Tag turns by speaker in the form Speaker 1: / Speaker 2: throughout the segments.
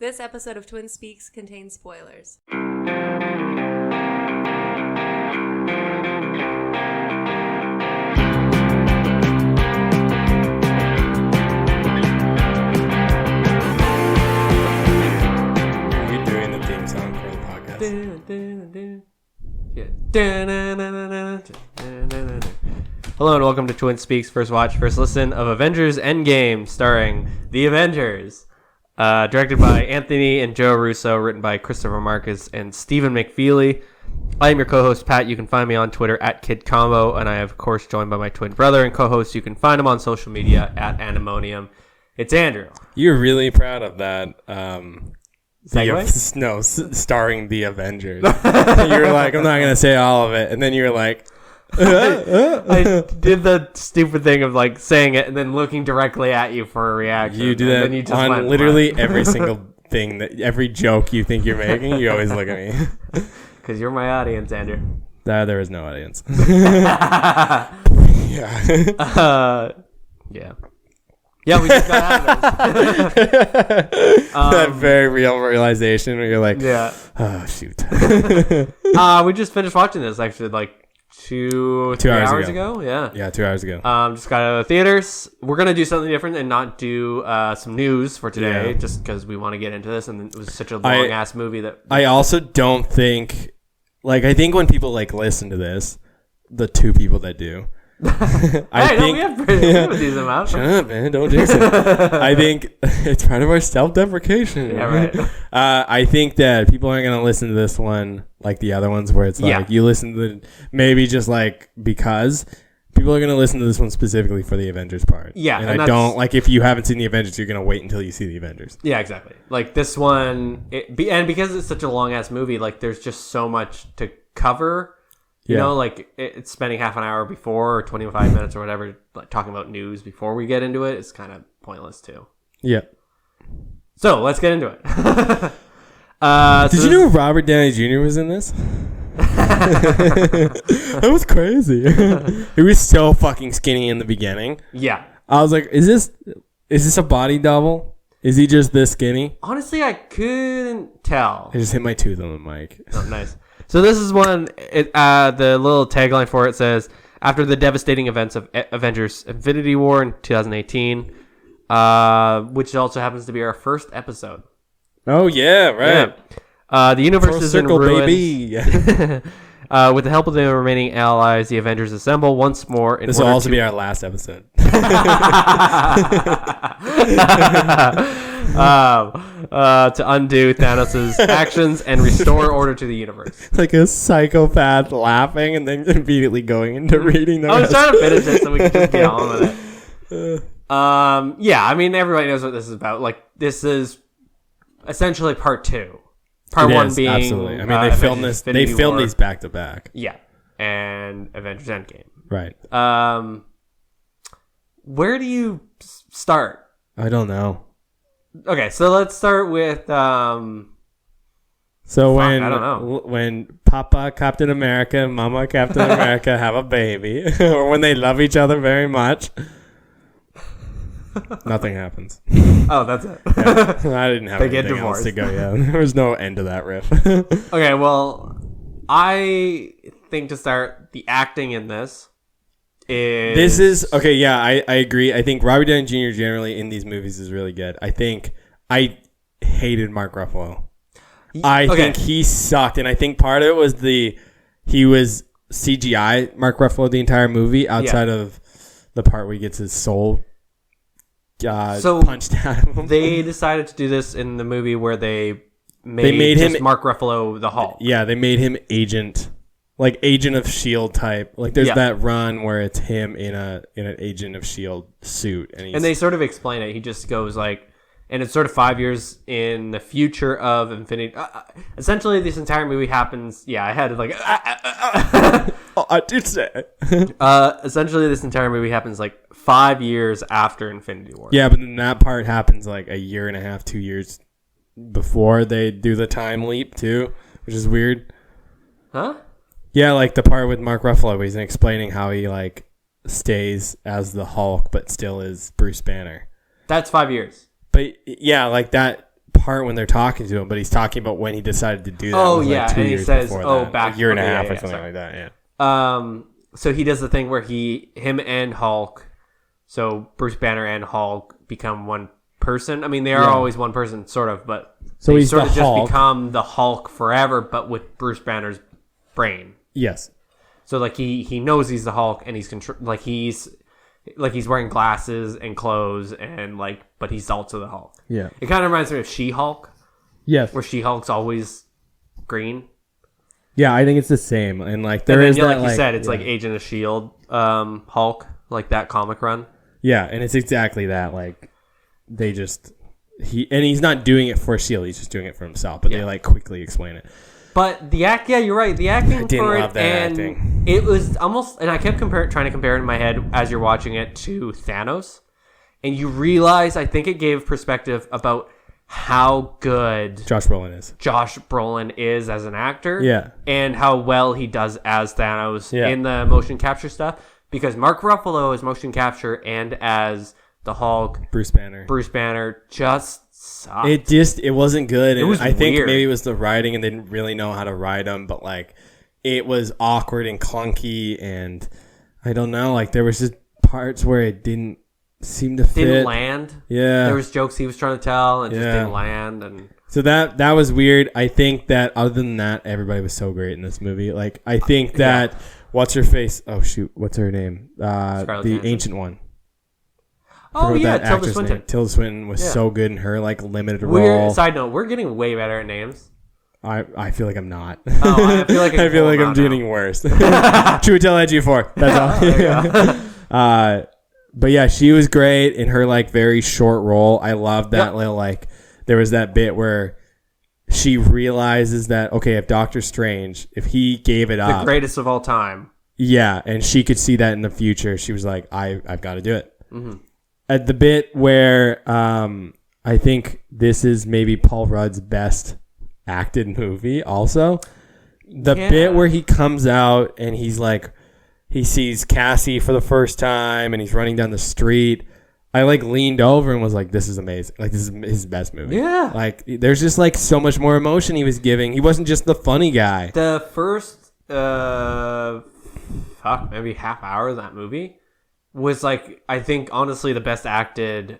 Speaker 1: This episode of Twin Speaks contains spoilers.
Speaker 2: Hello and welcome to Twin Speaks First Watch, First Listen of Avengers Endgame, starring The Avengers. Directed by Anthony and Joe Russo, written by Christopher Marcus and Stephen McFeely. I am your co-host, Pat. You can find me on Twitter at KidCombo, and I am, of course, joined by my twin brother and co-host. You can find him on social media at Animonium. It's Andrew.
Speaker 3: You're really proud of that.
Speaker 2: Segue?
Speaker 3: Starring the Avengers. You were like, I'm not going to say all of it. And then you were like,
Speaker 2: I did the stupid thing of like saying it and then looking directly at you for a reaction.
Speaker 3: You do that you on literally every single thing, every joke you think you're making, you always look at me.
Speaker 2: Because you're my audience, Andrew.
Speaker 3: There is no audience. Yeah.
Speaker 2: Yeah, we just got out of this.
Speaker 3: That very real realization where you're like,
Speaker 2: yeah.
Speaker 3: Oh, shoot.
Speaker 2: We just finished watching this actually like two hours ago. Yeah,
Speaker 3: 2 hours ago.
Speaker 2: Just got out of the theaters. We're going to do something different and not do some news for today, just because we want to get into this. And it was such a long-ass movie that...
Speaker 3: I also don't think... Like, I think when people, like, listen to this, the two people that do...
Speaker 2: we have a decent amount.
Speaker 3: Shut up, man. Don't jinx it. I think it's part of our self-deprecation.
Speaker 2: Yeah, right.
Speaker 3: I think that people aren't going to listen to this one like the other ones where it's like you listen to maybe just like because people are going to listen to this one specifically for the Avengers part.
Speaker 2: Yeah.
Speaker 3: And I don't like if you haven't seen the Avengers, you're going to wait until you see the Avengers.
Speaker 2: Yeah, exactly. Like this one, and because it's such a long-ass movie, like there's just so much to cover. You know, like it's spending half an hour before or 25 minutes or whatever, like talking about news before we get into it. It's kind of pointless too.
Speaker 3: Yeah.
Speaker 2: So let's get into it.
Speaker 3: Did you know Robert Downey Jr. was in this? That was crazy. He was so fucking skinny in the beginning.
Speaker 2: Yeah.
Speaker 3: I was like, is this a body double? Is he just this skinny?
Speaker 2: Honestly, I couldn't tell.
Speaker 3: I just hit my tooth on the mic.
Speaker 2: Oh, nice. So this is one, the little tagline for it says, after the devastating events of Avengers Infinity War in 2018, which also happens to be our first episode.
Speaker 3: Oh, yeah, right.
Speaker 2: Yeah. The universe is in ruins.
Speaker 3: Baby.
Speaker 2: With the help of the remaining allies, the Avengers assemble once more.
Speaker 3: This will also be our last episode.
Speaker 2: To undo Thanos' actions and restore order to the universe.
Speaker 3: Like a psychopath laughing and then immediately going into reading the
Speaker 2: I was trying to finish it so we could just get on with it. Yeah, I mean, everybody knows what this is about. Like, this is essentially part two. Part one being...
Speaker 3: Absolutely. I mean, they filmed these back to back.
Speaker 2: Yeah. And Avengers Endgame.
Speaker 3: Right.
Speaker 2: Where do you start?
Speaker 3: I don't know.
Speaker 2: Okay, so let's start with
Speaker 3: when Papa Captain America and Mama Captain America have a baby, or when they love each other very much, nothing happens.
Speaker 2: Oh, that's it.
Speaker 3: Yeah, I didn't have
Speaker 2: they
Speaker 3: anything else to go. Yeah, there was no end to that riff.
Speaker 2: Okay, well, I think to start, the acting in this is
Speaker 3: okay. Yeah, I agree. I think Robert Downey Jr. generally in these movies is really good. I think I hated Mark Ruffalo. I think he sucked, and I think part of it was he was CGI Mark Ruffalo the entire movie outside of the part where he gets his soul punched out of him.
Speaker 2: They decided to do this in the movie where they made him Mark Ruffalo the Hulk.
Speaker 3: Yeah, they made him Agent of S.H.I.E.L.D. type. Like there's that run where it's him in an Agent of S.H.I.E.L.D. suit, and they
Speaker 2: sort of explain it. He just goes like, and it's sort of 5 years in the future of Infinity. Essentially, this entire movie happens. Yeah, I had to like.
Speaker 3: Oh, I did say.
Speaker 2: Essentially, this entire movie happens like 5 years after Infinity War.
Speaker 3: Yeah, but then that part happens like a year and a half, 2 years before they do the time leap too, which is weird.
Speaker 2: Huh?
Speaker 3: Yeah, like the part with Mark Ruffalo where he's explaining how he like stays as the Hulk but still is Bruce Banner.
Speaker 2: That's 5 years.
Speaker 3: But yeah, like that part when they're talking to him, but he's talking about when he decided to do that.
Speaker 2: Oh,
Speaker 3: It was
Speaker 2: yeah.
Speaker 3: like 2
Speaker 2: and he
Speaker 3: years
Speaker 2: says,
Speaker 3: before
Speaker 2: oh,
Speaker 3: that.
Speaker 2: back
Speaker 3: a year and a
Speaker 2: okay,
Speaker 3: half
Speaker 2: yeah,
Speaker 3: or something
Speaker 2: sorry.
Speaker 3: like that. Yeah.
Speaker 2: So he does the thing where him and Hulk, so Bruce Banner and Hulk become one person. I mean, they are always one person, sort of, but
Speaker 3: So
Speaker 2: they
Speaker 3: he's
Speaker 2: sort
Speaker 3: the
Speaker 2: of just
Speaker 3: Hulk.
Speaker 2: become the Hulk forever, but with Bruce Banner's brain.
Speaker 3: Yes.
Speaker 2: So like he knows he's the Hulk, and he's wearing glasses and clothes, and but he's also the Hulk.
Speaker 3: Yeah.
Speaker 2: It kind of reminds me of She-Hulk,
Speaker 3: Yes.
Speaker 2: where She-Hulk's always green.
Speaker 3: Yeah, I think it's the same, and like
Speaker 2: And
Speaker 3: there
Speaker 2: then,
Speaker 3: is
Speaker 2: like
Speaker 3: that,
Speaker 2: you said, it's
Speaker 3: yeah.
Speaker 2: like Agent of Shield, Hulk, like that comic run.
Speaker 3: Yeah, and it's exactly that. Like they just he's not doing it for Shield, he's just doing it for himself. But they like quickly explain it.
Speaker 2: But the act, yeah, you're right. The acting
Speaker 3: I didn't
Speaker 2: for
Speaker 3: love
Speaker 2: it,
Speaker 3: that
Speaker 2: and
Speaker 3: acting.
Speaker 2: it was almost, and I kept trying to compare it in my head as you're watching it to Thanos, and you realize I think it gave perspective about how good
Speaker 3: Josh
Speaker 2: Brolin is as an actor,
Speaker 3: Yeah.
Speaker 2: and how well he does as Thanos
Speaker 3: Yeah.
Speaker 2: in the motion capture stuff. Because Mark Ruffalo as motion capture and as the Hulk,
Speaker 3: Bruce Banner
Speaker 2: just sucked.
Speaker 3: it wasn't good. And
Speaker 2: was
Speaker 3: I think
Speaker 2: weird.
Speaker 3: maybe it was the writing, and they didn't really know how to write them. But like, it was awkward and clunky, and I don't know. Like there was just parts where it didn't seem to fit.
Speaker 2: Didn't land.
Speaker 3: Yeah,
Speaker 2: There was jokes he was trying to tell and just
Speaker 3: Yeah.
Speaker 2: didn't land. And
Speaker 3: so that was weird. I think that other than that, everybody was so great in this movie. Like I think that what's her face? Oh shoot, what's her name? The
Speaker 2: Johansson.
Speaker 3: ancient one.
Speaker 2: oh
Speaker 3: Forgot
Speaker 2: yeah,
Speaker 3: that
Speaker 2: Tilda
Speaker 3: actress'
Speaker 2: Swinton.
Speaker 3: name. Tilda Swinton was
Speaker 2: Yeah.
Speaker 3: so good in her like limited
Speaker 2: We're,
Speaker 3: role.
Speaker 2: side note, we're getting way better at names.
Speaker 3: I feel like I'm not.
Speaker 2: Oh, I feel like
Speaker 3: I feel like I'm
Speaker 2: now.
Speaker 3: getting worse. Chiwetel Ejiofor. That's all.
Speaker 2: There you go.
Speaker 3: But yeah, she was great in her like very short role. I love that little like there was that bit where she realizes that okay, if Doctor Strange, if he gave it
Speaker 2: The
Speaker 3: up,
Speaker 2: greatest of all time.
Speaker 3: yeah, and she could see that in the future, she was like, I've got to do it.
Speaker 2: Mm-hmm.
Speaker 3: At the bit where I think this is maybe Paul Rudd's best acted movie also. The bit where he comes out and he's like, he sees Cassie for the first time and he's running down the street. I like leaned over and was like, this is amazing. Like this is his best movie.
Speaker 2: Yeah.
Speaker 3: Like there's just like so much more emotion he was giving. He wasn't just the funny guy.
Speaker 2: The first, maybe half hour of that movie was like, I think honestly the best acted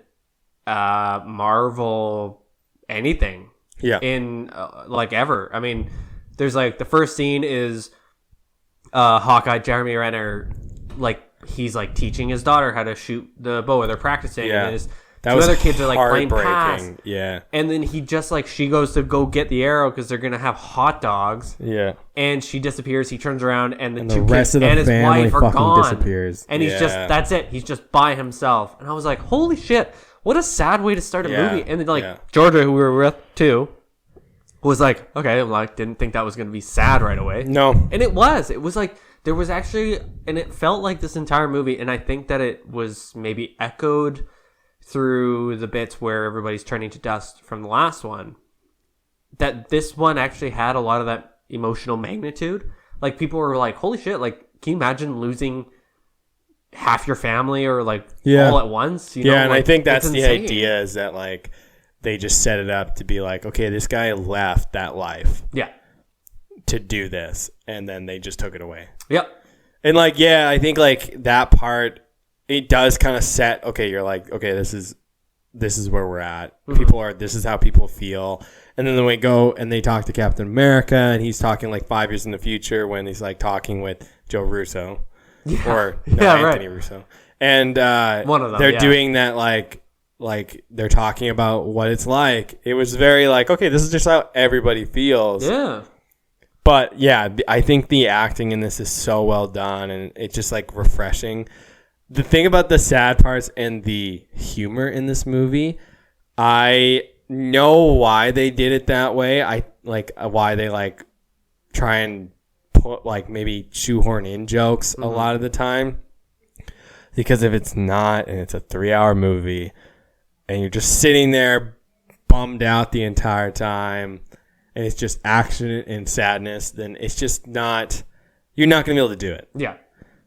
Speaker 2: Marvel anything in like ever. I mean, there's like the first scene is Hawkeye, Jeremy Renner, like he's like teaching his daughter how to shoot the bow, or they're practicing.
Speaker 3: Yeah.
Speaker 2: And
Speaker 3: That
Speaker 2: two
Speaker 3: was
Speaker 2: other kids are like playing pass.
Speaker 3: heartbreaking. Yeah.
Speaker 2: And then he just like, she goes to go get the arrow because they're gonna have hot dogs.
Speaker 3: Yeah.
Speaker 2: And she disappears. He turns around, and the
Speaker 3: And
Speaker 2: two
Speaker 3: the rest
Speaker 2: kids
Speaker 3: of the
Speaker 2: and his
Speaker 3: family
Speaker 2: wife are
Speaker 3: fucking
Speaker 2: gone.
Speaker 3: disappears.
Speaker 2: And he's just, that's it. He's just by himself. And I was like, holy shit, what a sad way to start a movie. And then like Georgia, who we were with too, was like, okay, I'm like, didn't think that was gonna be sad right away.
Speaker 3: No.
Speaker 2: And it was. It was like, there was actually, and it felt like this entire movie, and I think that it was maybe echoed through the bits where everybody's turning to dust from the last one, that this one actually had a lot of that emotional magnitude. Like people were like, holy shit, like can you imagine losing half your family or like all at once? You know,
Speaker 3: and
Speaker 2: like,
Speaker 3: I think that's
Speaker 2: it's
Speaker 3: the
Speaker 2: insane.
Speaker 3: idea, is that like they just set it up to be like, okay, this guy left that life to do this, and then they just took it away.
Speaker 2: Yep.
Speaker 3: And like, yeah, I think like that part, it does kind of set, okay, you're like, okay, this is where we're at. This is how people feel. And then we go and they talk to Captain America, and he's talking like 5 years in the future when he's like talking with Joe Russo Anthony Russo. And
Speaker 2: one of them,
Speaker 3: they're doing that like they're talking about what it's like. It was very like, okay, this is just how everybody feels.
Speaker 2: Yeah.
Speaker 3: But yeah, I think the acting in this is so well done, and it's just like refreshing. The thing about the sad parts and the humor in this movie, I know why they did it that way. I like why they like try and put like maybe shoehorn in jokes a lot of the time. Because if it's not, and it's a 3-hour movie, and you're just sitting there bummed out the entire time, and it's just action and sadness, then it's just not, you're not going to be able to do it.
Speaker 2: Yeah.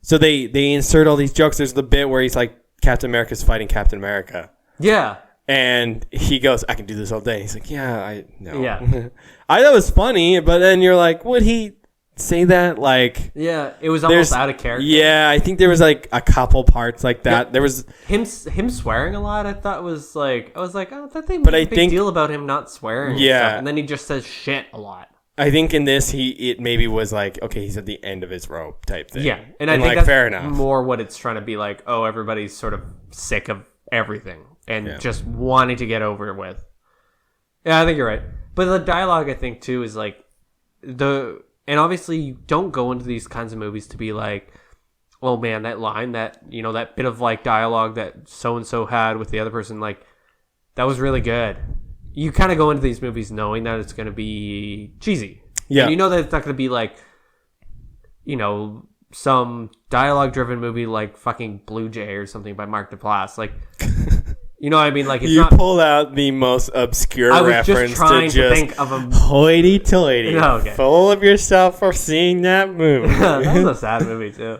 Speaker 3: So they insert all these jokes. There's the bit where he's like, Captain America's fighting Captain America.
Speaker 2: Yeah.
Speaker 3: And he goes, I can do this all day. He's like, yeah, I know.
Speaker 2: Yeah.
Speaker 3: I thought it was funny, but then you're like, would he say that? Like,
Speaker 2: yeah, it was almost out of character.
Speaker 3: Yeah, I think there was like a couple parts like that.
Speaker 2: Yeah.
Speaker 3: There was
Speaker 2: him swearing a lot. I thought was like, I was like, oh, that they made a big deal about him not swearing.
Speaker 3: Yeah,
Speaker 2: and then he just says shit a lot.
Speaker 3: I think in this it maybe was like, okay, he's at the end of his rope type thing.
Speaker 2: Yeah, and I think
Speaker 3: like,
Speaker 2: that's
Speaker 3: fair enough.
Speaker 2: More what it's trying to be like. Oh, everybody's sort of sick of everything and just wanting to get over it with. Yeah, I think you're right. But the dialogue, I think, too, is like and obviously you don't go into these kinds of movies to be like, oh man, that line, that, you know, that bit of like dialogue that so-and-so had with the other person, like that was really good. You kind of go into these movies knowing that it's going to be cheesy. Yeah. And you know that it's not going to be like, you know, some dialogue-driven movie like fucking Blue Jay or something by Mark Duplass. Like, you know what I mean? Like, it's
Speaker 3: you pulled out the most obscure reference
Speaker 2: just trying to think of a
Speaker 3: hoity-toity, full of yourself for seeing that movie.
Speaker 2: That was a sad movie too.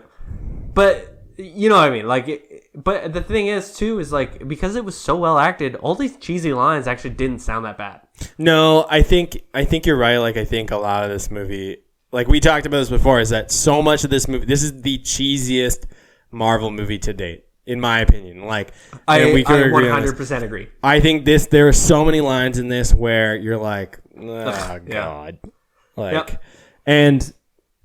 Speaker 2: But you know what I mean? Like, but the thing is too is like, because it was so well acted, all these cheesy lines actually didn't sound that bad.
Speaker 3: No, I think you're right. Like, I think a lot of this movie, like we talked about this before, is that so much of this movie, this is the cheesiest Marvel movie to date, in my opinion. Like,
Speaker 2: I 100% agree.
Speaker 3: I think there are so many lines in this where you're like, oh god, like, and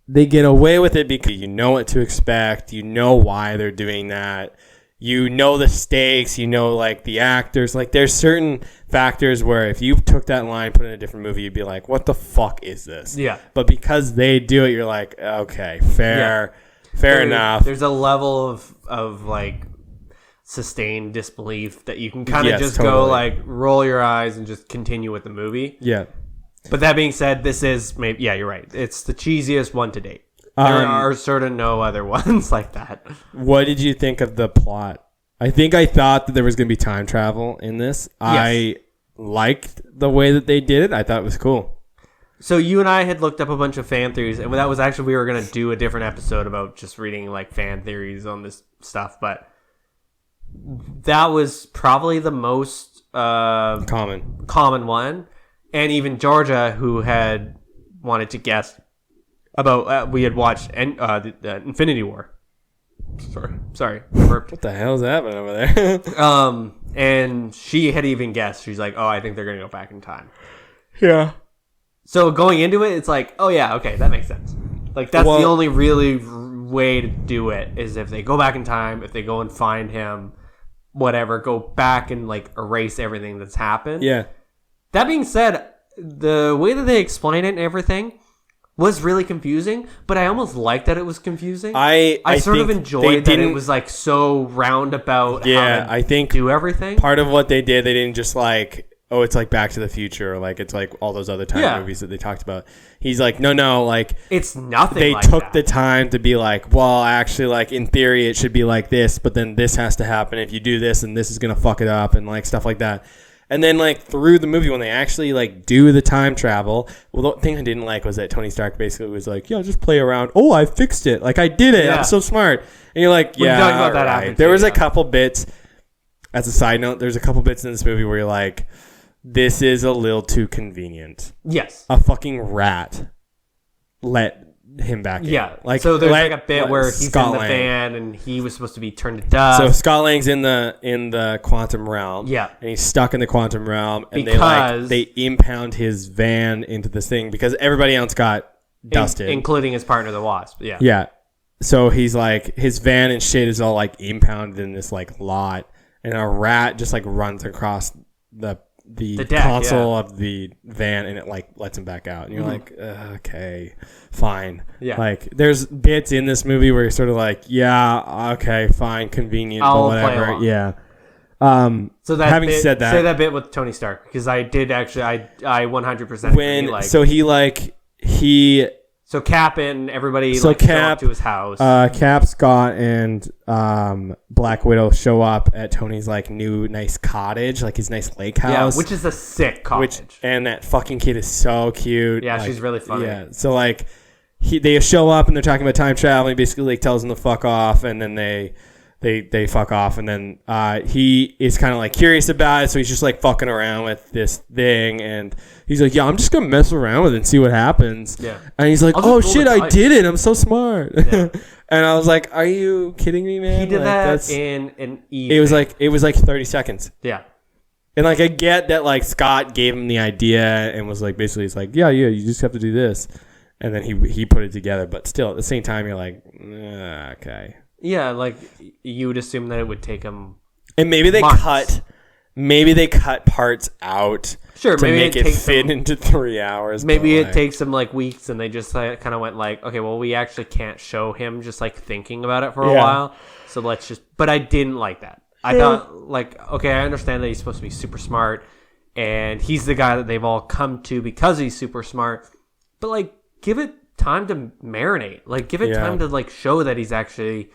Speaker 3: they get away with it because you know what to expect, you know why they're doing that, you know the stakes, you know like the actors. Like, there's certain factors where if you took that line, put it in a different movie, you'd be like, what the fuck is this? Yeah. But because they do it, you're like, okay, fair enough.
Speaker 2: There's a level of like sustained disbelief that you can kind of go like roll your eyes and just continue with the movie. Yeah. But that being said, this is maybe, you're right. It's the cheesiest one to date. There are sort of no other ones like that. What
Speaker 3: did you think of the plot? I thought that there was going to be time travel in this. Yes. I liked the way that they did it. I thought it was cool.
Speaker 2: So you and I had looked up a bunch of fan theories, and that was actually, we were going to do a different episode about just reading like fan theories on this stuff, but that was probably the most common one. And even Georgia, who had wanted to guess about, we had watched the Infinity War. Sorry.
Speaker 3: What the hell's happening over there?
Speaker 2: And she had even guessed. She's like, oh, I think they're going to go back in time.
Speaker 3: Yeah.
Speaker 2: So going into it, it's like, oh yeah, okay, that makes sense. Like, that's the only really way to do it, is if they go back in time, if they go and find him, whatever, go back and like erase everything that's happened. Yeah. That being said, the way that they explain it and everything was really confusing, but I almost liked that it was confusing. I sort of enjoyed that it was like so roundabout.
Speaker 3: Yeah, I think
Speaker 2: do everything.
Speaker 3: Part of what they did, they didn't just like, oh, it's like Back to the Future, or like it's like all those other time movies that they talked about. He's like, no, like
Speaker 2: it's nothing.
Speaker 3: They
Speaker 2: like
Speaker 3: took
Speaker 2: that.
Speaker 3: the time to be like, well, actually, like in theory, it should be like this, but then this has to happen if you do this, and this is gonna fuck it up, and like stuff like that. And then, like, through the movie, when they actually, like, do the time travel, well, the thing I didn't like was that Tony Stark basically was like, yeah, just play around. Oh, I fixed it. Like, I did it. Yeah. I'm so smart. And you're like, yeah, about that right. There was a couple bits, as a side note, there's a couple bits in this movie where you're like, this is a little too convenient. Yes. A fucking rat let him back in.
Speaker 2: Yeah. Like, so there's like a bit where he's Scott in the van and he was supposed to be turned to dust.
Speaker 3: So Scott Lang's in the quantum realm. Yeah. And he's stuck in the quantum realm, and they impound his van into this thing because everybody else got dusted.
Speaker 2: Including his partner, the Wasp. Yeah.
Speaker 3: Yeah. So he's like, his van and shit is all like impounded in this like lot, and a rat just like runs across the deck, console of the van, and it like lets him back out, and you're like, okay, fine. Yeah. Like, there's bits in this movie where you're sort of like, yeah, okay, fine, convenient, but whatever. Yeah.
Speaker 2: So that having said that, say that bit with Tony Stark, because I did actually, I 100% agree. Like, so Cap and everybody show up to his house.
Speaker 3: Cap, Scott, and Black Widow show up at Tony's like new nice cottage, like his nice lake house.
Speaker 2: Yeah, which is a sick cottage.
Speaker 3: And that fucking kid is so cute.
Speaker 2: Yeah,
Speaker 3: like,
Speaker 2: she's really funny.
Speaker 3: Yeah, so like they show up and they're talking about time travel. And he basically like tells them to fuck off, and then they they fuck off, and then he is kind of like curious about it, so he's just like fucking around with this thing, and he's like, yeah, I'm just gonna mess around with it and see what happens.
Speaker 2: Yeah.
Speaker 3: And he's like, oh shit, I did it, I'm so smart. Yeah. And I was like, are you kidding me, man?
Speaker 2: He did
Speaker 3: like,
Speaker 2: that in an evening.
Speaker 3: It was like 30 seconds.
Speaker 2: Yeah.
Speaker 3: And like I get that like Scott gave him the idea and was like, basically it's like, yeah, you just have to do this, and then he put it together, but still at the same time you're like, okay.
Speaker 2: Yeah, like you would assume that it would take him.
Speaker 3: And maybe they
Speaker 2: months.
Speaker 3: cut parts out.
Speaker 2: Sure,
Speaker 3: to
Speaker 2: maybe
Speaker 3: make it fit into 3 hours.
Speaker 2: Maybe it takes them like weeks, and they just kind of went like, okay, well, we actually can't show him just like thinking about it for a while, so let's just. But I didn't like that. I thought like, okay, I understand that he's supposed to be super smart, and he's the guy that they've all come to because he's super smart. But like, give it time to marinate. Like, give it time to like show that he's actually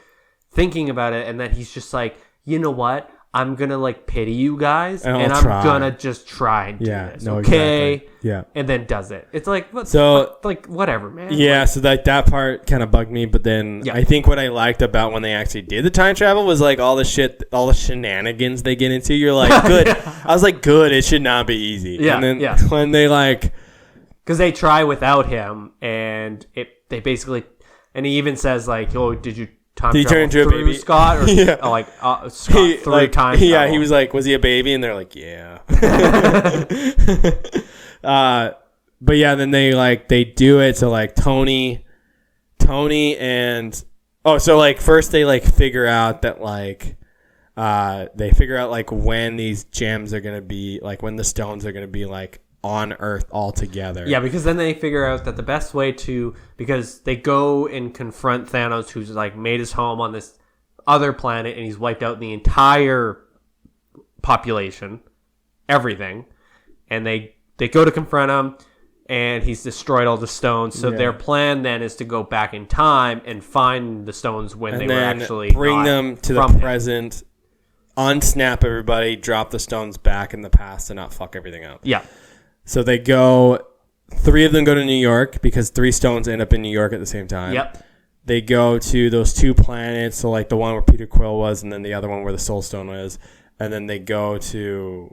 Speaker 2: thinking about it, and that he's just like, you know what? I'm gonna like pity you guys, and I'm gonna just try and do this, okay?
Speaker 3: Exactly. Yeah,
Speaker 2: and then does it. It's like like whatever, man.
Speaker 3: Yeah,
Speaker 2: like,
Speaker 3: so that part kind of bugged me, but then I think what I liked about when they actually did the time travel was like all the shenanigans they get into. You're like, good. I was like, good. It should not be easy.
Speaker 2: Yeah,
Speaker 3: and then when they like,
Speaker 2: because they try without him, and they basically, and he even says like, oh, did you? Did he turn into a baby, Scott? Or, Scott through time.
Speaker 3: Yeah, he was like, was he a baby? And they're like, yeah. But yeah, then they do it. So like Tony and so like first they like figure out that like they figure out like when these gems are gonna be like when the stones are gonna be like on Earth altogether.
Speaker 2: Yeah, because then they figure out that the best way because they go and confront Thanos, who's like made his home on this other planet, and he's wiped out the entire population, everything, and they go to confront him, and he's destroyed all the stones. So their plan then is to go back in time and find the stones when they were actually
Speaker 3: bring them to the present, unsnap everybody, drop the stones back in the past, and not fuck everything up.
Speaker 2: Yeah.
Speaker 3: So they go, 3 of them go to New York because 3 stones end up in New York at the same time.
Speaker 2: Yep.
Speaker 3: They go to those 2 planets, so like the one where Peter Quill was, and then the other one where the Soul Stone was, and then they go to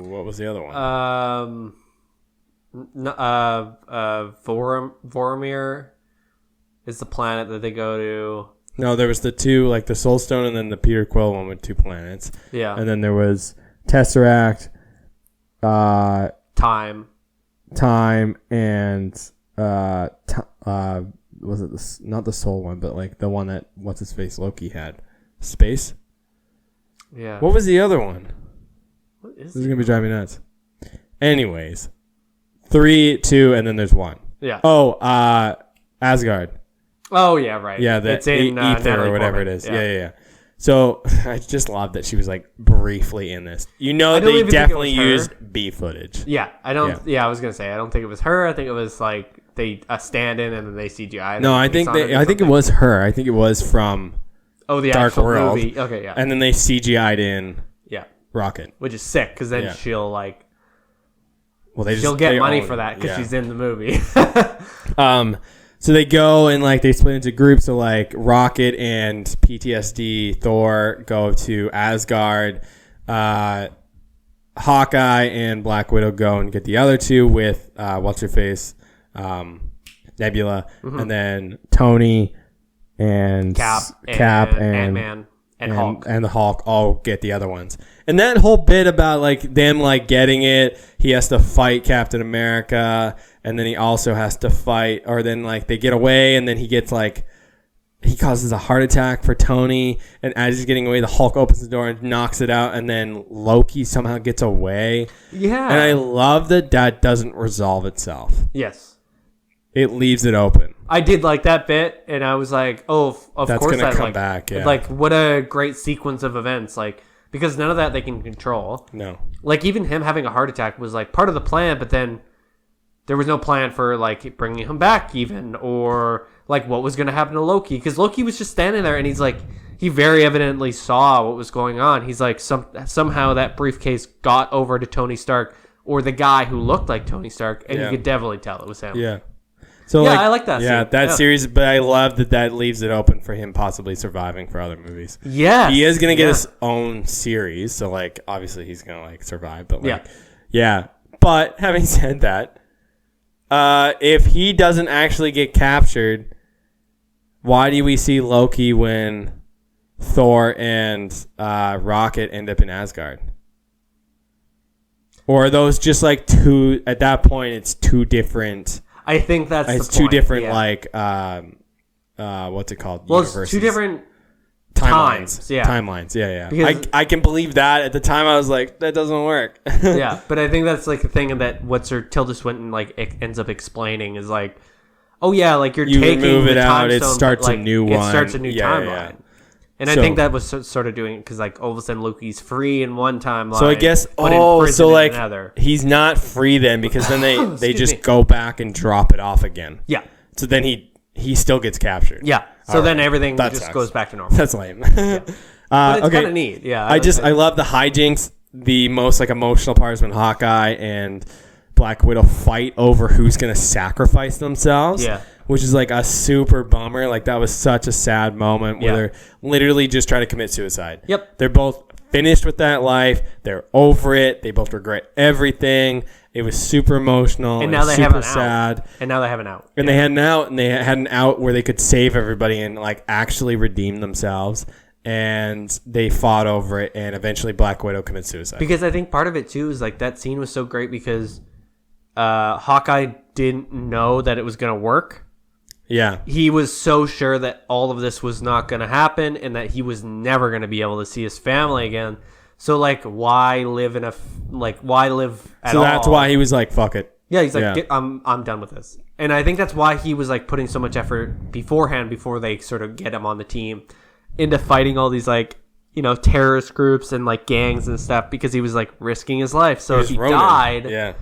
Speaker 3: what was the other one?
Speaker 2: Vormir is the planet that they go to.
Speaker 3: No, there was the 2, like the Soul Stone, and then the Peter Quill one with 2 planets.
Speaker 2: Yeah.
Speaker 3: And then there was Tesseract.
Speaker 2: Time,
Speaker 3: and was it not the soul one, but like the one that what's his face Loki had, space.
Speaker 2: Yeah.
Speaker 3: What was the other one?
Speaker 2: What is
Speaker 3: this? Is gonna be driving me nuts. Anyways, 3, 2, and then there's 1.
Speaker 2: Yeah.
Speaker 3: Oh, Asgard.
Speaker 2: Oh yeah, right.
Speaker 3: Yeah,
Speaker 2: it's in
Speaker 3: ether or whatever it is. Yeah. So I just love that she was like briefly in this. You know, they definitely used B footage.
Speaker 2: Yeah, I don't. Yeah, I was gonna say I don't think it was her. I think it was like they stand-in and then they CGI.
Speaker 3: No, I think it was her. I think it was from
Speaker 2: the
Speaker 3: Dark
Speaker 2: actual
Speaker 3: World.
Speaker 2: movie. Okay, yeah.
Speaker 3: And then they CGI'd in Rocket,
Speaker 2: which is sick because then she'll like.
Speaker 3: Well,
Speaker 2: she'll get money for that because she's in the movie.
Speaker 3: So they go and like they split into groups. So like Rocket and PTSD Thor go to Asgard. Hawkeye and Black Widow go and get the other 2 with what's her face, Nebula, and then Tony and
Speaker 2: Cap and Ant-Man and Hulk
Speaker 3: and the Hulk all get the other ones. And that whole bit about like them like getting it, he has to fight Captain America, and then he also has to fight, or then like they get away, and then he gets like he causes a heart attack for Tony, and as he's getting away, the Hulk opens the door and knocks it out, and then Loki somehow gets away.
Speaker 2: Yeah,
Speaker 3: and I love that doesn't resolve itself.
Speaker 2: Yes,
Speaker 3: it leaves it open.
Speaker 2: I did like that bit, and I was like, "Oh, of
Speaker 3: that's
Speaker 2: course,
Speaker 3: gonna come back." Yeah,
Speaker 2: like what a great sequence of events, like. Because none of that they can control.
Speaker 3: No.
Speaker 2: Like, even him having a heart attack was, like, part of the plan, but then there was no plan for, like, bringing him back, even, or, like, what was going to happen to Loki. Because Loki was just standing there, and he's, like, he very evidently saw what was going on. He's, like, somehow that briefcase got over to Tony Stark, or the guy who looked like Tony Stark, and you could definitely tell it was him.
Speaker 3: Yeah. So
Speaker 2: I like that.
Speaker 3: Yeah,
Speaker 2: scene.
Speaker 3: that series, but I love that leaves it open for him possibly surviving for other movies.
Speaker 2: Yeah,
Speaker 3: he is gonna get his own series, so like obviously he's gonna like survive. But like, yeah. But having said that, if he doesn't actually get captured, why do we see Loki when Thor and Rocket end up in Asgard? Or are those just like two? At that point, it's two different.
Speaker 2: I think that's
Speaker 3: it's
Speaker 2: the
Speaker 3: two
Speaker 2: point.
Speaker 3: different like what's it called?
Speaker 2: Well,
Speaker 3: universes.
Speaker 2: it's two different
Speaker 3: timelines.
Speaker 2: Yeah.
Speaker 3: Timelines. Yeah.
Speaker 2: Because
Speaker 3: I can believe that. At the time, I was like, that doesn't work.
Speaker 2: Yeah, but I think that's like the thing that what Sir Tilda Swinton like ends up explaining is like, oh yeah, like you taking
Speaker 3: remove it
Speaker 2: the time
Speaker 3: out, it
Speaker 2: stone,
Speaker 3: starts
Speaker 2: but,
Speaker 3: a
Speaker 2: like,
Speaker 3: new
Speaker 2: it
Speaker 3: one.
Speaker 2: starts a new timeline.
Speaker 3: Yeah.
Speaker 2: And I think that was sort of doing because like all of a sudden Loki's free in one timeline.
Speaker 3: So I guess
Speaker 2: but in prison
Speaker 3: so
Speaker 2: in
Speaker 3: like
Speaker 2: another.
Speaker 3: he's not free then because then they just go back and drop it off again.
Speaker 2: Yeah.
Speaker 3: So then he still gets captured.
Speaker 2: Yeah. So
Speaker 3: All
Speaker 2: then
Speaker 3: right.
Speaker 2: everything
Speaker 3: That
Speaker 2: just
Speaker 3: sucks.
Speaker 2: goes back to normal.
Speaker 3: That's lame.
Speaker 2: But it's
Speaker 3: okay.
Speaker 2: kind of neat. Yeah.
Speaker 3: I love the hijinks. The most like emotional part is when Hawkeye and Black Widow fight over who's gonna sacrifice themselves.
Speaker 2: Yeah.
Speaker 3: Which is like a super bummer. Like that was such a sad moment where they're literally just trying to commit suicide.
Speaker 2: Yep.
Speaker 3: They're both finished with that life. They're over it. They both regret everything. It was super emotional.
Speaker 2: And now they
Speaker 3: super
Speaker 2: have an
Speaker 3: sad.
Speaker 2: out. And now they have an out.
Speaker 3: And they had an out, and they had an out where they could save everybody and like actually redeem themselves. And they fought over it, and eventually Black Widow commits suicide.
Speaker 2: Because I think part of it too is like that scene was so great because Hawkeye didn't know that it was going to work.
Speaker 3: Yeah.
Speaker 2: He was so sure that all of this was not going to happen and that he was never going to be able to see his family again. So like, why live at all?
Speaker 3: So that's why he was like, "Fuck it."
Speaker 2: Yeah, he's like, I'm done with this. And I think that's why he was like putting so much effort beforehand before they sort of get him on the team into fighting all these like, you know, terrorist groups and like gangs and stuff because he was like risking his life. So if he died,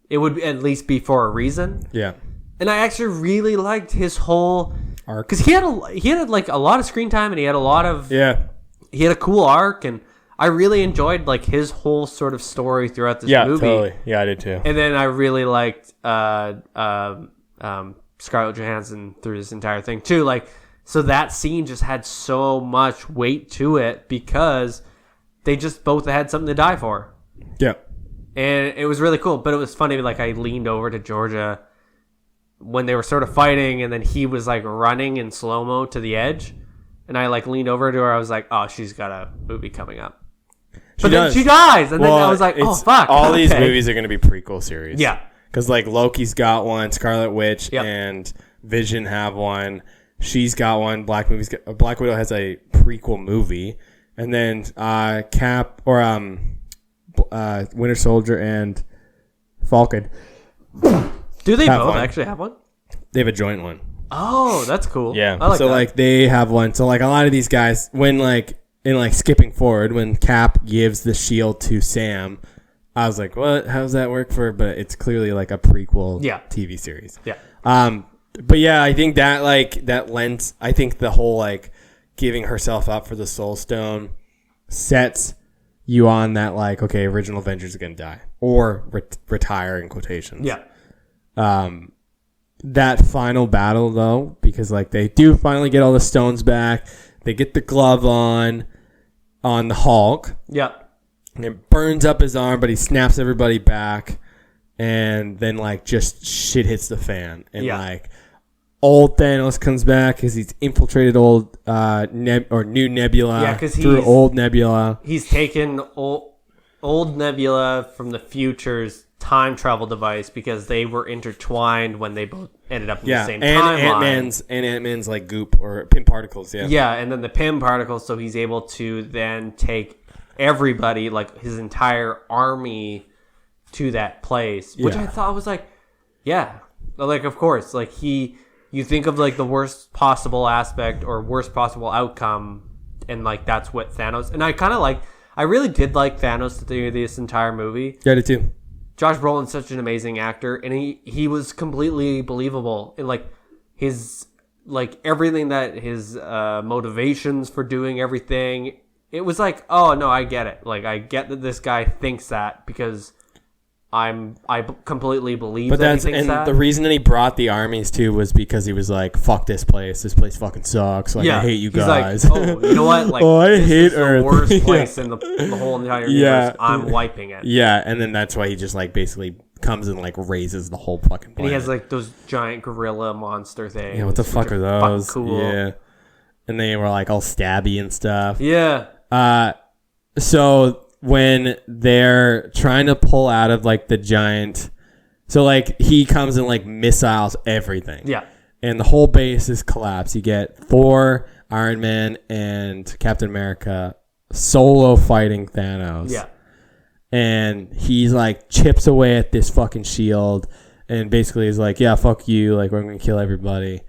Speaker 2: it would at least be for a reason.
Speaker 3: Yeah.
Speaker 2: And I actually really liked his whole
Speaker 3: arc
Speaker 2: because he had like a lot of screen time and he had a lot of he had a cool arc and I really enjoyed like his whole sort of story throughout this movie.
Speaker 3: Totally. Yeah, I did too.
Speaker 2: And then I really liked Scarlett Johansson through this entire thing too. Like, so that scene just had so much weight to it because they just both had something to die for.
Speaker 3: Yeah.
Speaker 2: And it was really cool. But it was funny. Like I leaned over to Georgia when they were sort of fighting, and then he was like running in slow mo to the edge, and I like leaned over to her. I was like, "Oh, she's got a movie coming up." But then she dies, and then I was like, "Oh fuck!"
Speaker 3: All these movies are going to be prequel series.
Speaker 2: Yeah,
Speaker 3: because like Loki's got one, Scarlet Witch and Vision have one. She's got one. Black Widow has a prequel movie, and then Winter Soldier and Falcon.
Speaker 2: Do they both actually have one?
Speaker 3: They have a joint one.
Speaker 2: Oh, that's cool.
Speaker 3: Yeah.
Speaker 2: I like
Speaker 3: so
Speaker 2: that.
Speaker 3: like they have one. So like a lot of these guys, when like in like skipping forward, when Cap gives the shield to Sam, I was like, what? How does that work for? But it's clearly like a prequel TV series.
Speaker 2: Yeah.
Speaker 3: But yeah, I think that like that lends. I think the whole like giving herself up for the Soul Stone sets you on that like, okay, original Avengers are gonna die or retire in quotations.
Speaker 2: Yeah.
Speaker 3: That final battle though, because like they do finally get all the stones back, they get the glove on the Hulk.
Speaker 2: Yeah.
Speaker 3: And it burns up his arm, but he snaps everybody back, and then like just shit hits the fan, and like old Thanos comes back because he's infiltrated old new Nebula.
Speaker 2: Yeah, because
Speaker 3: through old Nebula.
Speaker 2: He's taken old Nebula from the future's time travel device because they were intertwined when they both ended up in the same timeline.
Speaker 3: Ant-Man's like goop or Pym particles.
Speaker 2: Yeah, and then the Pym particles, so he's able to then take everybody, like his entire army, to that place, which I thought was like, like of course, like you think of like the worst possible aspect or worst possible outcome, and like that's what Thanos. And I really did like Thanos through this entire movie.
Speaker 3: Yeah, I did too.
Speaker 2: Josh Brolin's such an amazing actor, and he was completely believable in like his like everything, that his motivations for doing everything. It was like, oh no, I get it. Like I get that this guy thinks that because I completely believe
Speaker 3: But
Speaker 2: that
Speaker 3: that's
Speaker 2: he thinks
Speaker 3: and
Speaker 2: that.
Speaker 3: the reason that he brought the armies too was because he was like, "Fuck this place. This place fucking sucks. Like I hate you
Speaker 2: he's
Speaker 3: guys."
Speaker 2: Like, oh, you know what? Like,
Speaker 3: I
Speaker 2: this
Speaker 3: hate
Speaker 2: is
Speaker 3: Earth.
Speaker 2: the worst place in the whole entire universe. I'm wiping it.
Speaker 3: Yeah, and then that's why he just like basically comes and like raises the whole fucking planet.
Speaker 2: And he has like those giant gorilla monster things.
Speaker 3: Yeah, what the fuck are those?
Speaker 2: Cool.
Speaker 3: Yeah, and they were like all stabby and stuff.
Speaker 2: Yeah.
Speaker 3: So when they're trying to pull out of like the giant, so like he comes and like missiles everything.
Speaker 2: Yeah.
Speaker 3: And the whole base is collapsed. You get Thor, Iron Man, and Captain America solo fighting Thanos.
Speaker 2: Yeah.
Speaker 3: And he's like chips away at this fucking shield and basically is like, yeah, fuck you. Like, we're going to kill everybody.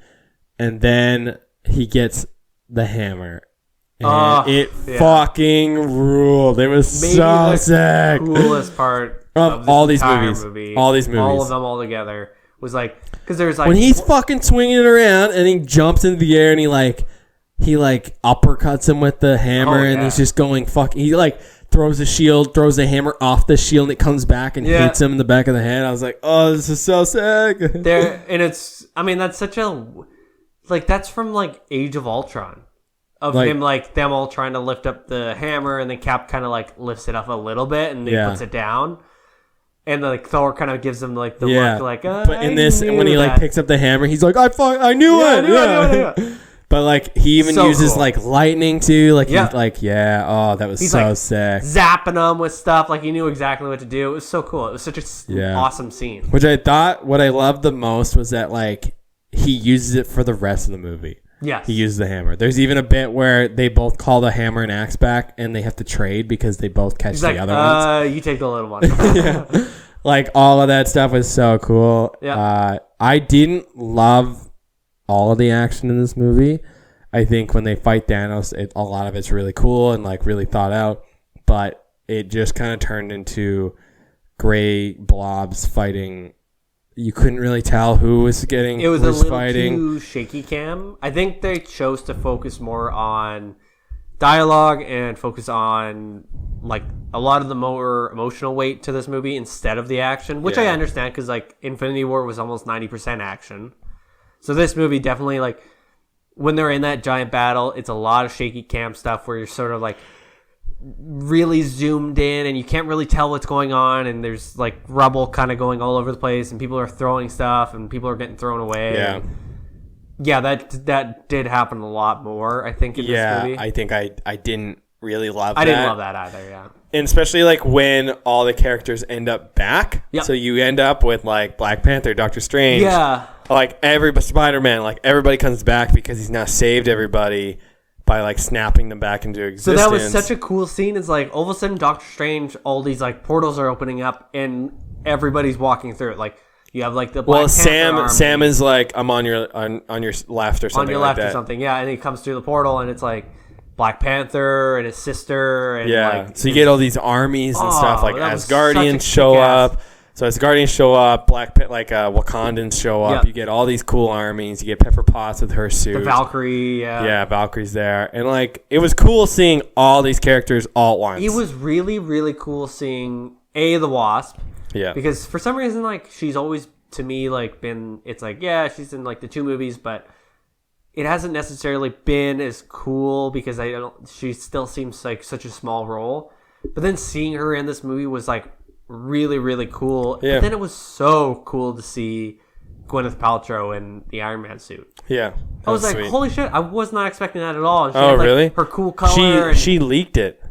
Speaker 3: And then he gets the hammer. And it fucking ruled. It was
Speaker 2: maybe
Speaker 3: so
Speaker 2: the
Speaker 3: sick.
Speaker 2: Coolest part of
Speaker 3: all these
Speaker 2: movies.
Speaker 3: All these movies.
Speaker 2: All of them all together was like, because there's like
Speaker 3: when he's fucking swinging it around and he jumps into the air and he uppercuts him with the hammer and he's just going fucking. He like throws the shield, throws the hammer off the shield, and it comes back and hits him in the back of the head. I was like, oh, this is so sick.
Speaker 2: That's such a like that's from like Age of Ultron. Of like, him, like, them all trying to lift up the hammer, and then Cap kind of, like, lifts it up a little bit, and then puts it down. And, like, Thor kind of gives him, like, the look, like,
Speaker 3: but in this, when he, like, picks up the hammer, he's like, I knew it! I knew it. But, like, he even uses, cool. like, lightning, too. Like, he's like, that was he's so sick.
Speaker 2: Zapping them with stuff. Like, he knew exactly what to do. It was so cool. It was such an awesome scene.
Speaker 3: Which I thought, what I loved the most was that, like, he uses it for the rest of the movie.
Speaker 2: Yes.
Speaker 3: He uses the hammer. There's even a bit where they both call the hammer and axe back, and they have to trade because they both catch the other ones.
Speaker 2: You take the little one.
Speaker 3: Like, all of that stuff was so cool.
Speaker 2: Yeah.
Speaker 3: I didn't love all of the action in this movie. I think when they fight Thanos, a lot of it's really cool and, like, really thought out. But it just kind of turned into gray blobs fighting. You couldn't really tell who was getting.
Speaker 2: It was a little
Speaker 3: fighting.
Speaker 2: Too shaky cam. I think they chose to focus more on dialogue and focus on like a lot of the more emotional weight to this movie instead of the action, which I understand because like Infinity War was almost 90% action. So this movie definitely like when they're in that giant battle, it's a lot of shaky cam stuff where you're sort of like really zoomed in and you can't really tell what's going on, and there's like rubble kind of going all over the place and people are throwing stuff and people are getting thrown away. That did happen a lot more, I think, in this movie.
Speaker 3: I think I didn't really love that.
Speaker 2: I didn't love that either.
Speaker 3: And especially like when all the characters end up back. So you end up with like Black Panther, Doctor Strange, like Spider-Man, like everybody comes back because he's now saved everybody by like snapping them back into existence.
Speaker 2: So that was such a cool scene. It's like all of a sudden Doctor Strange, all these like portals are opening up and everybody's walking through it. Like you have like the Black Panther army.
Speaker 3: Sam is like, I'm on your left or something.
Speaker 2: On your left or something, yeah. And he comes through the portal and it's like Black Panther and his sister and like
Speaker 3: so you get all these armies and stuff, like Asgardians show up. So Asgardians show up, Wakandans show up. You get all these cool armies. You get Pepper Potts with her suit.
Speaker 2: The Valkyrie,
Speaker 3: Valkyrie's there. And like it was cool seeing all these characters all at once.
Speaker 2: It was really, really cool seeing the Wasp.
Speaker 3: Yeah.
Speaker 2: Because for some reason, like she's always to me like been. It's like she's in like the 2 movies, but it hasn't necessarily been as cool because she still seems like such a small role. But then seeing her in this movie was like really, really cool. But then it was so cool to see Gwyneth Paltrow in the Iron Man suit.
Speaker 3: Yeah.
Speaker 2: I was like, sweet. Holy shit, I was not expecting that at all. And she
Speaker 3: had, like,
Speaker 2: really? Her cool color.
Speaker 3: She leaked it.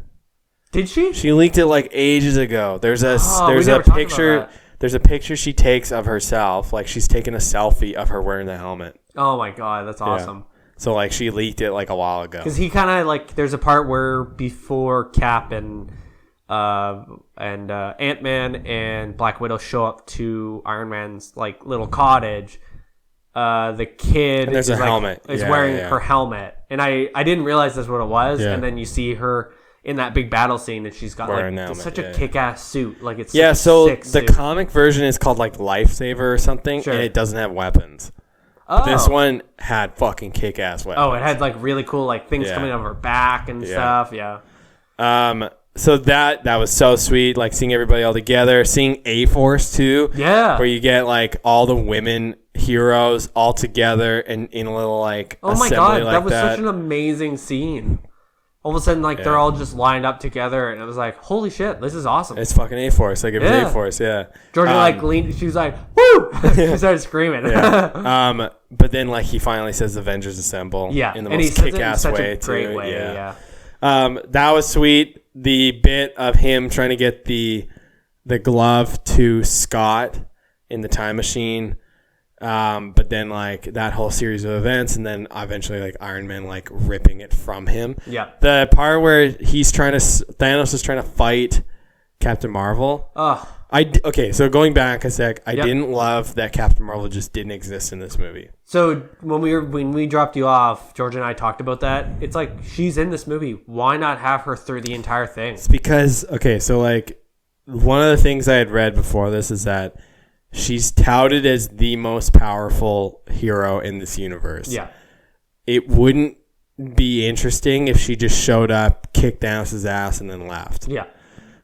Speaker 2: Did she?
Speaker 3: She leaked it like ages ago. There's a picture. There's a picture she takes of herself. Like she's taking a selfie of her wearing the helmet.
Speaker 2: Oh my god, that's awesome.
Speaker 3: So like she leaked it like a while ago.
Speaker 2: Because he kind of like there's a part where before Cap and Ant-Man and Black Widow show up to Iron Man's like little cottage. The kid
Speaker 3: is
Speaker 2: wearing her helmet, and I didn't realize that's what it was. And then you see her in that big battle scene, and she's got like such a kick-ass suit. Like it's
Speaker 3: so
Speaker 2: sick
Speaker 3: the
Speaker 2: suit.
Speaker 3: comic version is called like Lifesaver or something, and it doesn't have weapons. But this one had fucking kick-ass weapons.
Speaker 2: Oh, it had like really cool like things coming out of her back and stuff. Yeah.
Speaker 3: So that was so sweet, like seeing everybody all together, seeing A-Force too.
Speaker 2: Yeah.
Speaker 3: Where you get like all the women heroes all together and in a little like
Speaker 2: oh my
Speaker 3: assembly
Speaker 2: god,
Speaker 3: like
Speaker 2: that was
Speaker 3: that.
Speaker 2: such an amazing scene. All of a sudden, like they're all just lined up together, and it was like, holy shit, this is awesome.
Speaker 3: It's fucking A-Force, like it was A-Force, yeah.
Speaker 2: Georgia like leaned, she was like, woo! She started screaming.
Speaker 3: Yeah. But then like he finally says Avengers assemble.
Speaker 2: Yeah,
Speaker 3: in the
Speaker 2: and
Speaker 3: most
Speaker 2: he says it in
Speaker 3: kick-ass
Speaker 2: such
Speaker 3: way
Speaker 2: a great
Speaker 3: too.
Speaker 2: way. Yeah.
Speaker 3: That was sweet. The bit of him trying to get the glove to Scott in the time machine, but then like that whole series of events, and then eventually like Iron Man like ripping it from him.
Speaker 2: Yeah.
Speaker 3: The part where Thanos is trying to fight Captain Marvel.
Speaker 2: Oh.
Speaker 3: Okay, so going back a sec, I didn't love that Captain Marvel just didn't exist in this movie.
Speaker 2: So when we dropped you off, George and I talked about that. It's like, she's in this movie. Why not have her through the entire thing?
Speaker 3: It's because, okay, so like one of the things I had read before this is that she's touted as the most powerful hero in this universe.
Speaker 2: Yeah.
Speaker 3: It wouldn't be interesting if she just showed up, kicked Thanos' ass, and then left.
Speaker 2: Yeah.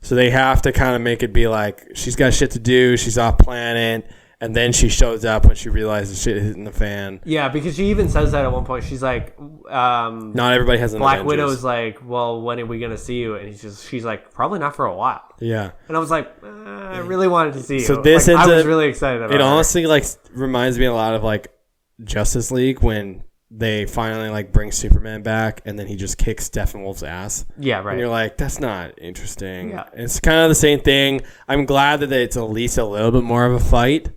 Speaker 3: So they have to kind of make it be like she's got shit to do, she's off planet, and then she shows up when she realizes shit is hitting the fan.
Speaker 2: Yeah, because she even says that at one point. She's like,
Speaker 3: not everybody has an
Speaker 2: Black
Speaker 3: Avengers.
Speaker 2: Widow's like, well, when are we going to see you? And she's like, probably not for a while.
Speaker 3: Yeah.
Speaker 2: And I was like, I really wanted to see you.
Speaker 3: So this
Speaker 2: like,
Speaker 3: ends
Speaker 2: I was
Speaker 3: up,
Speaker 2: really excited about it.
Speaker 3: It honestly like reminds me a lot of like Justice League when they finally like bring Superman back and then he just kicks Steppenwolf's ass.
Speaker 2: Yeah, right.
Speaker 3: And you're like, that's not interesting.
Speaker 2: Yeah.
Speaker 3: It's kind of the same thing. I'm glad that it's at least a little bit more of a fight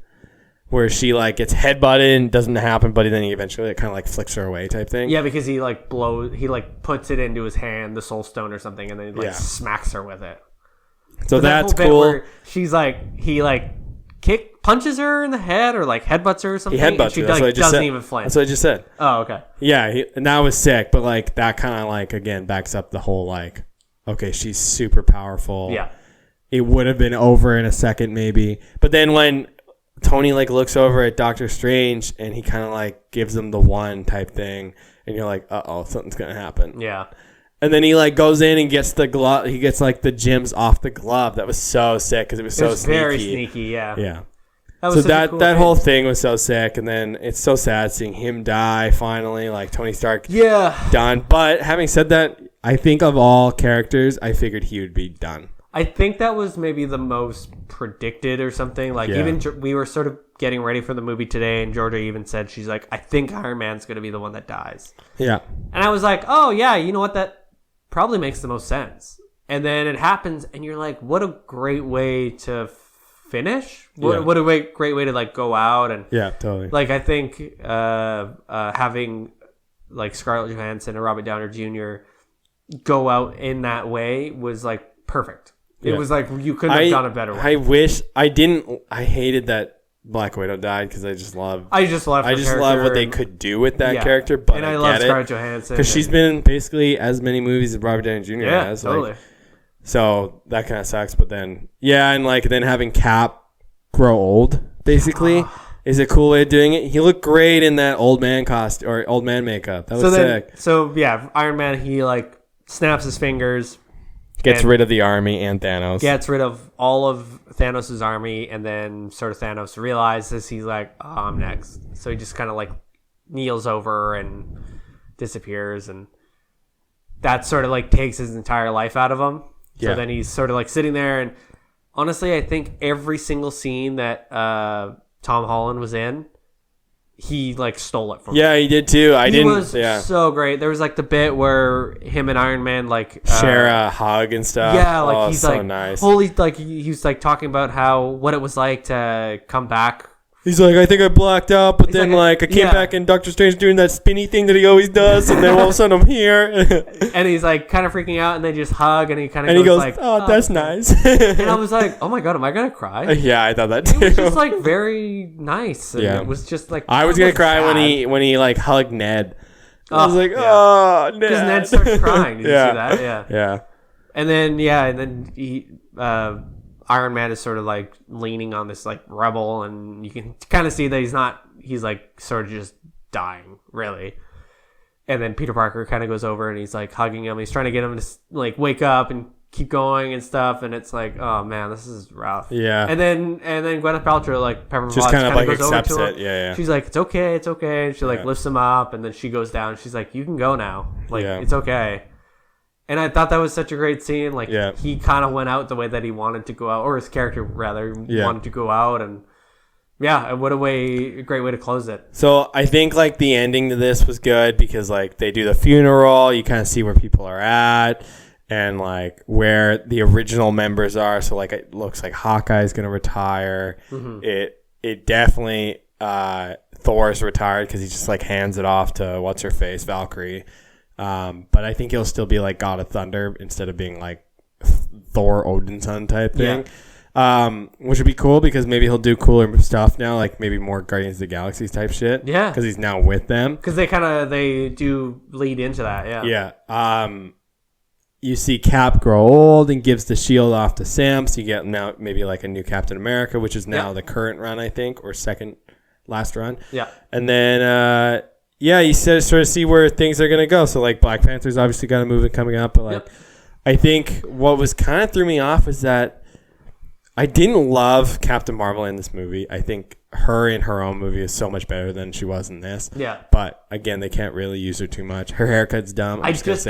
Speaker 3: where she like gets headbutted and doesn't happen, but then he eventually kind of like flicks her away type thing.
Speaker 2: Yeah, because he like puts it into his hand, the Soul Stone or something, and then he smacks her with it.
Speaker 3: So that's
Speaker 2: that
Speaker 3: cool.
Speaker 2: Where she's like, he like punches her in the head or like headbutts her or something.
Speaker 3: He headbutts
Speaker 2: she
Speaker 3: her. That's what I just
Speaker 2: doesn't
Speaker 3: said.
Speaker 2: even flinch.
Speaker 3: That's what I just said.
Speaker 2: Oh, okay.
Speaker 3: Yeah, and that was sick, but like that kind of like again backs up the whole like, okay, she's super powerful.
Speaker 2: Yeah.
Speaker 3: It would have been over in a second maybe, but then when Tony like looks over at Doctor Strange and he kind of like gives him the one type thing, and you're like, uh-oh, something's gonna happen.
Speaker 2: Yeah.
Speaker 3: And then he like goes in and gets the glove. He gets like the gems off the glove. That was so sick because it was so sneaky.
Speaker 2: Very sneaky. Yeah.
Speaker 3: Yeah.
Speaker 2: That
Speaker 3: So
Speaker 2: was
Speaker 3: that whole thing was so sick, and then it's so sad seeing him die finally, like Tony Stark.
Speaker 2: Yeah.
Speaker 3: Done. But having said that, I think of all characters, I figured he would be done.
Speaker 2: I think that was maybe the most predicted or something. Like even we were sort of getting ready for the movie today, and Georgia even said she's like, I think Iron Man's going to be the one that dies.
Speaker 3: Yeah.
Speaker 2: And I was like, oh yeah, you know what? That probably makes the most sense. And then it happens, and you're like, what a great way to finish. What a great way to like go out and
Speaker 3: totally.
Speaker 2: Like I think having like Scarlett Johansson and Robert Downey Jr. go out in that way was like perfect. It was like you couldn't have done a better way.
Speaker 3: I hated that Black Widow died because I just love what they could do with that character. But
Speaker 2: and I love Scarlett Johansson
Speaker 3: because she's been in basically as many movies as Robert Downey Jr. has.
Speaker 2: Totally.
Speaker 3: Like, so that kind of sucks. But then and like then having Cap grow old basically is a cool way of doing it. He looked great in that old man costume or old man makeup. That was sick.
Speaker 2: So yeah, Iron Man, he like snaps his fingers.
Speaker 3: Gets rid of the army and Thanos.
Speaker 2: Gets rid of all of Thanos' army, and then sort of Thanos realizes he's like, oh, I'm next. So he just kind of like kneels over and disappears, and that sort of like takes his entire life out of him. So then he's sort of like sitting there, and honestly, I think every single scene that Tom Holland was in, he like stole it from me.
Speaker 3: Yeah, he did too. He was
Speaker 2: so great. There was like the bit where him and Iron Man like
Speaker 3: share a hug and stuff.
Speaker 2: Yeah, like he's
Speaker 3: so
Speaker 2: like
Speaker 3: nice.
Speaker 2: Holy, like he was like talking about what it was like to come back.
Speaker 3: He's like, I think I blacked out, but then I came back and Doctor Strange doing that spinny thing that he always does, and then all of a sudden I'm here.
Speaker 2: And he's like kind of freaking out, and they just hug, and he kind of
Speaker 3: goes
Speaker 2: like,
Speaker 3: oh, that's nice.
Speaker 2: And I was like, oh my god, am I gonna cry?
Speaker 3: Yeah, I thought that too.
Speaker 2: It was just like very nice. And it was just like
Speaker 3: I was gonna cry
Speaker 2: sad.
Speaker 3: when he like hugged Ned. I was like, Ned,
Speaker 2: because Ned starts crying. Did you see that?
Speaker 3: Yeah.
Speaker 2: And then he. Iron Man is sort of like leaning on this like rebel, and you can kind of see that he's like sort of just dying really. And then Peter Parker kind of goes over and he's like hugging him. He's trying to get him to like wake up and keep going and stuff, and it's like, oh man, this is rough.
Speaker 3: Yeah.
Speaker 2: And then Gwyneth Paltrow, like Pepper
Speaker 3: just kind of like
Speaker 2: goes
Speaker 3: accepts
Speaker 2: over to
Speaker 3: it.
Speaker 2: him.
Speaker 3: Yeah.
Speaker 2: She's like, it's okay. And she like lifts him up, and then she goes down. She's like, you can go now. Like it's okay. And I thought that was such a great scene. Like he kind of went out the way that he wanted to go out, or his character rather wanted to go out, and what a great way to close it.
Speaker 3: So I think like the ending to this was good because like they do the funeral, you kind of see where people are at and like where the original members are. So like it looks like Hawkeye's gonna retire. Mm-hmm. It definitely Thor's retired because he just like hands it off to what's her face, Valkyrie. But I think he'll still be like God of Thunder instead of being like Thor Odin's son type thing. Yeah. Which would be cool because maybe he'll do cooler stuff now, like maybe more Guardians of the Galaxy type shit. Yeah, because he's now with them.
Speaker 2: Because they do lead into that. Yeah.
Speaker 3: Yeah. You see Cap grow old and gives the shield off to Sam, so you get now maybe like a new Captain America, which is now the current run, I think, or second last run. Yeah. And then you sort of see where things are gonna go. So like Black Panther's obviously got a movie coming up, but like I think what was kind of threw me off is that I didn't love Captain Marvel in this movie. I think her in her own movie is so much better than she was in this. Yeah. But again, they can't really use her too much. Her haircut's dumb. I
Speaker 2: just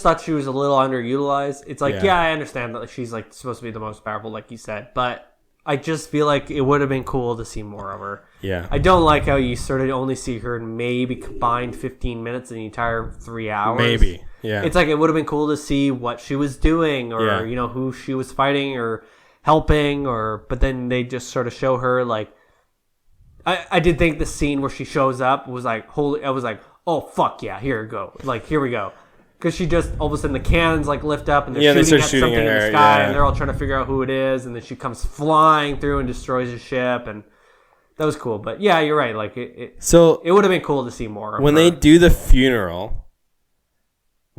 Speaker 2: thought she was a little underutilized. It's like, I understand that she's like supposed to be the most powerful, like you said, but I just feel like it would have been cool to see more of her. Yeah. I don't like how you sort of only see her in maybe combined 15 minutes in the entire 3 hours.
Speaker 3: Maybe. Yeah.
Speaker 2: It's like it would have been cool to see what she was doing or who she was fighting or helping, but then they just sort of show her like I did think the scene where she shows up was like holy. I was like, oh fuck yeah, here we go, because she just all of a sudden the cannons like lift up and they're shooting at something in the sky and they're all trying to figure out who it is, and then she comes flying through and destroys the ship, and that was cool. But yeah, you're right, like it would have been cool to see more of
Speaker 3: when
Speaker 2: her.
Speaker 3: They do the funeral.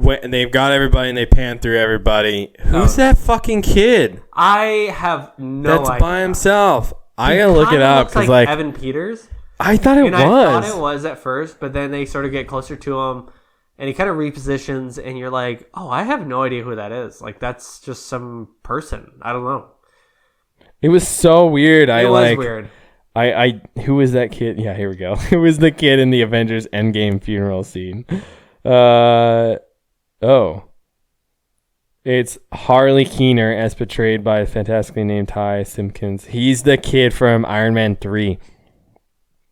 Speaker 3: And they've got everybody and they pan through everybody. Who's that fucking kid?
Speaker 2: I have no idea.
Speaker 3: That's by himself. I gotta look it up.
Speaker 2: Looks like Evan Peters.
Speaker 3: I thought it was.
Speaker 2: I thought it was at first, but then they sort of get closer to him and he kind of repositions and you're like, oh, I have no idea who that is. Like, that's just some person. I don't know.
Speaker 3: It was so weird.
Speaker 2: It was weird.
Speaker 3: Who was that kid? Yeah, here we go. Who was the kid in the Avengers Endgame funeral scene? It's Harley Keener as portrayed by fantastically named Ty Simpkins. He's the kid from Iron Man 3.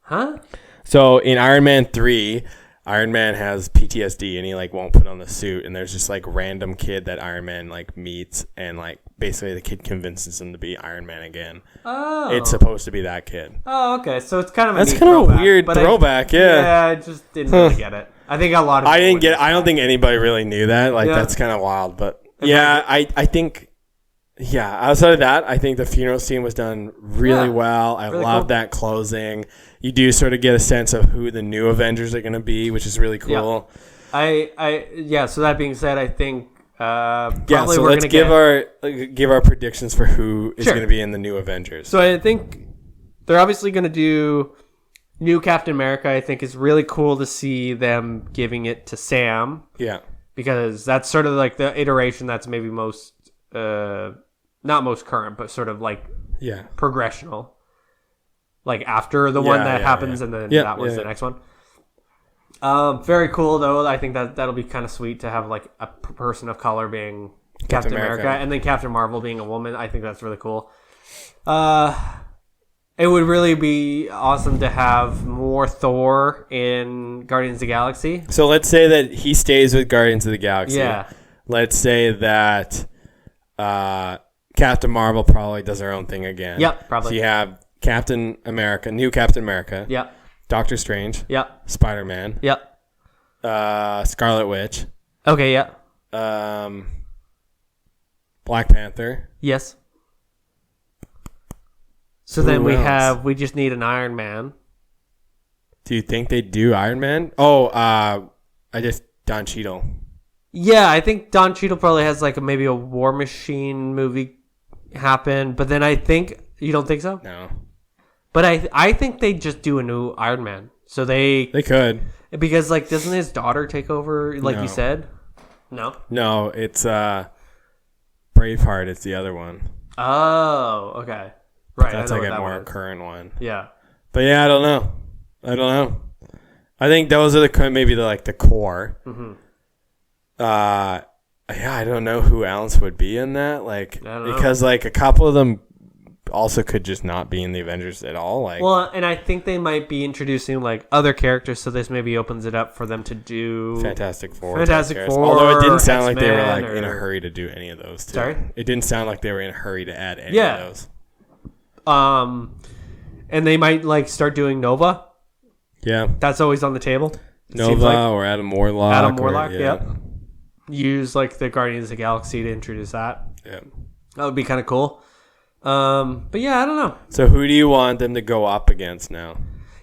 Speaker 2: Huh?
Speaker 3: So in Iron Man 3, Iron Man has PTSD and he like won't put on the suit, and there's just like random kid that Iron Man like meets, and like basically the kid convinces him to be Iron Man again. Oh. It's supposed to be that kid.
Speaker 2: Oh, okay. So it's kind of
Speaker 3: that's kind of a weird throwback.
Speaker 2: Yeah, I just didn't really get it. I think a lot of
Speaker 3: I didn't get it. I don't think anybody really knew that. Like that's kind of wild, but I think outside of that, I think the funeral scene was done really well. I really love that closing. You do sort of get a sense of who the new Avengers are going to be, which is really cool.
Speaker 2: Yeah. So that being said, I think probably
Speaker 3: so
Speaker 2: we're
Speaker 3: let's give our predictions for who is going to be in the new Avengers.
Speaker 2: So I think they're obviously going to do new Captain America. I think is really cool to see them giving it to Sam. Yeah. Because that's sort of like the iteration that's maybe most, not most current, but sort of like progressional. Like after the one that happens and then that was the next one. Very cool though. I think that'll be kind of sweet to have like a person of color being Captain America and then Captain Marvel being a woman. I think that's really cool. It would really be awesome to have more Thor in Guardians of the Galaxy.
Speaker 3: So let's say that he stays with Guardians of the Galaxy. Yeah. Let's say that Captain Marvel probably does her own thing again.
Speaker 2: Yep, probably.
Speaker 3: So you have Captain America, new Captain America.
Speaker 2: Yep.
Speaker 3: Doctor Strange.
Speaker 2: Yep.
Speaker 3: Spider-Man.
Speaker 2: Yep.
Speaker 3: Scarlet Witch.
Speaker 2: Okay, yeah.
Speaker 3: Black Panther.
Speaker 2: Yes. So then we just need an Iron Man.
Speaker 3: Do you think they do Iron Man? Oh, Don Cheadle.
Speaker 2: Yeah, I think Don Cheadle probably has like maybe a War Machine movie happen, but then I think you don't think so?
Speaker 3: No.
Speaker 2: But I think they just do a new Iron Man. So they
Speaker 3: could.
Speaker 2: Because like doesn't his daughter take over like you said? No.
Speaker 3: No, it's Braveheart is the other one.
Speaker 2: Oh, okay. Right.
Speaker 3: That's like a more current one.
Speaker 2: Yeah.
Speaker 3: But yeah, I don't know. I think those are the core.
Speaker 2: Mm-hmm.
Speaker 3: Yeah, I don't know who else would be in that. Because
Speaker 2: know.
Speaker 3: a couple of them also could just not be in the Avengers at all.
Speaker 2: Well, and I think they might be introducing other characters, so this maybe opens it up for them to do
Speaker 3: Fantastic Four.
Speaker 2: Although
Speaker 3: it didn't sound
Speaker 2: X-Men
Speaker 3: like they were in a hurry to do any of those. Too.
Speaker 2: Sorry?
Speaker 3: It didn't sound like they were in a hurry to add any of those.
Speaker 2: And they might start doing Nova.
Speaker 3: Yeah,
Speaker 2: that's always on the table.
Speaker 3: Nova or Adam Warlock.
Speaker 2: Yeah. Use the Guardians of the Galaxy to introduce that.
Speaker 3: Yeah,
Speaker 2: that would be kind of cool. But yeah, I don't know.
Speaker 3: So who do you want them to go up against now?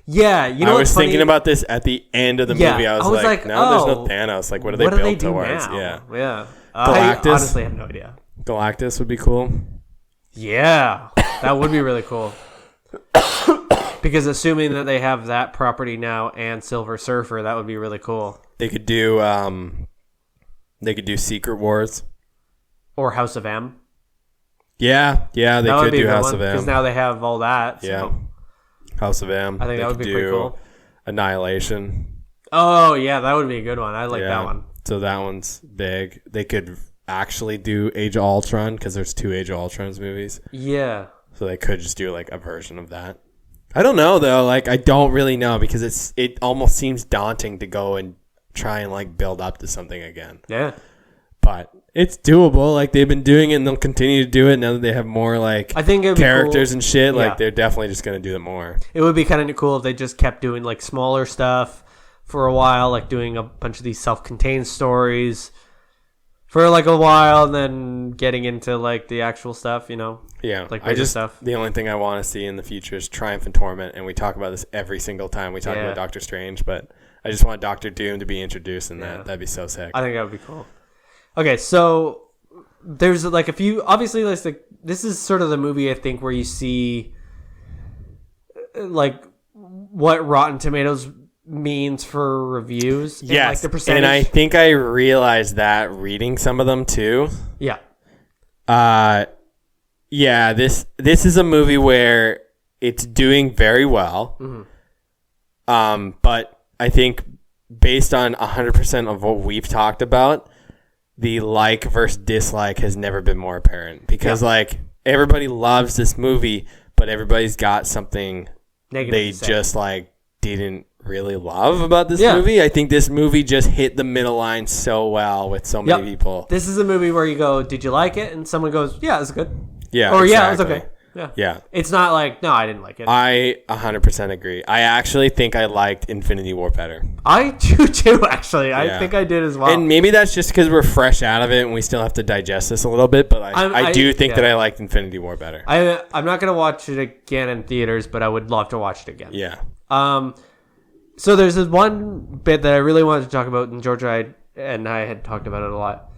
Speaker 2: Yeah,
Speaker 3: I was thinking about this at the end of the movie. I was like, no, there's no Thanos. What do they build towards?
Speaker 2: Now?
Speaker 3: Yeah.
Speaker 2: Galactus? I honestly have no idea.
Speaker 3: Galactus would be cool.
Speaker 2: Yeah, that would be really cool. Because assuming that they have that property now and Silver Surfer, that would be really cool.
Speaker 3: They could do Secret Wars
Speaker 2: or House of M.
Speaker 3: Yeah, they could do House of M
Speaker 2: because now they have all that. So.
Speaker 3: Yeah, House of M.
Speaker 2: I think that would be pretty cool.
Speaker 3: Annihilation.
Speaker 2: Oh yeah, that would be a good one. I like that one.
Speaker 3: So that one's big. They could actually do Age of Ultron because there's 2 Age of Ultron's movies.
Speaker 2: Yeah.
Speaker 3: So they could just do a version of that. I don't know though. I don't really know because it almost seems daunting to go and try and build up to something again.
Speaker 2: Yeah.
Speaker 3: But it's doable. They've been doing it and they'll continue to do it now that they have more
Speaker 2: I think
Speaker 3: characters
Speaker 2: cool.
Speaker 3: and shit.
Speaker 2: Yeah.
Speaker 3: They're definitely just going to do it more.
Speaker 2: It would be kind of cool if they just kept doing smaller stuff for a while, doing a bunch of these self-contained stories for a while and then getting into the actual stuff,
Speaker 3: Yeah.
Speaker 2: Stuff.
Speaker 3: The only thing I want to see in the future is Triumph and Torment, and we talk about this every single time we talk about Doctor Strange, but I just want Doctor Doom to be introduced in that. That'd be so sick.
Speaker 2: I think that would be cool. Okay, so there's a few, obviously this is sort of the movie I think where you see what Rotten Tomatoes means for reviews.
Speaker 3: Yes,
Speaker 2: and the percentage.
Speaker 3: And I think I realized that reading some of them too.
Speaker 2: Yeah.
Speaker 3: Yeah, this is a movie where it's doing very well.
Speaker 2: Mm-hmm.
Speaker 3: But I think based on 100% of what we've talked about, the versus dislike has never been more apparent because everybody loves this movie, but everybody's got something
Speaker 2: negative
Speaker 3: they just didn't really love about this movie. I think this movie just hit the middle line so well with so many people.
Speaker 2: This is a movie where you go, did you like it? And someone goes, yeah, it was good.
Speaker 3: Yeah.
Speaker 2: Or
Speaker 3: exactly.
Speaker 2: yeah, it was okay.
Speaker 3: Yeah.
Speaker 2: It's not no, I didn't like it.
Speaker 3: I 100% agree. I actually think I liked Infinity War better.
Speaker 2: I do too, actually. I think I did as well.
Speaker 3: And maybe that's just because we're fresh out of it and we still have to digest this a little bit, but I do think that I liked Infinity War better.
Speaker 2: I'm not going to watch it again in theaters, but I would love to watch it again.
Speaker 3: Yeah.
Speaker 2: So there's this one bit that I really wanted to talk about, and Georgia and I had talked about it a lot.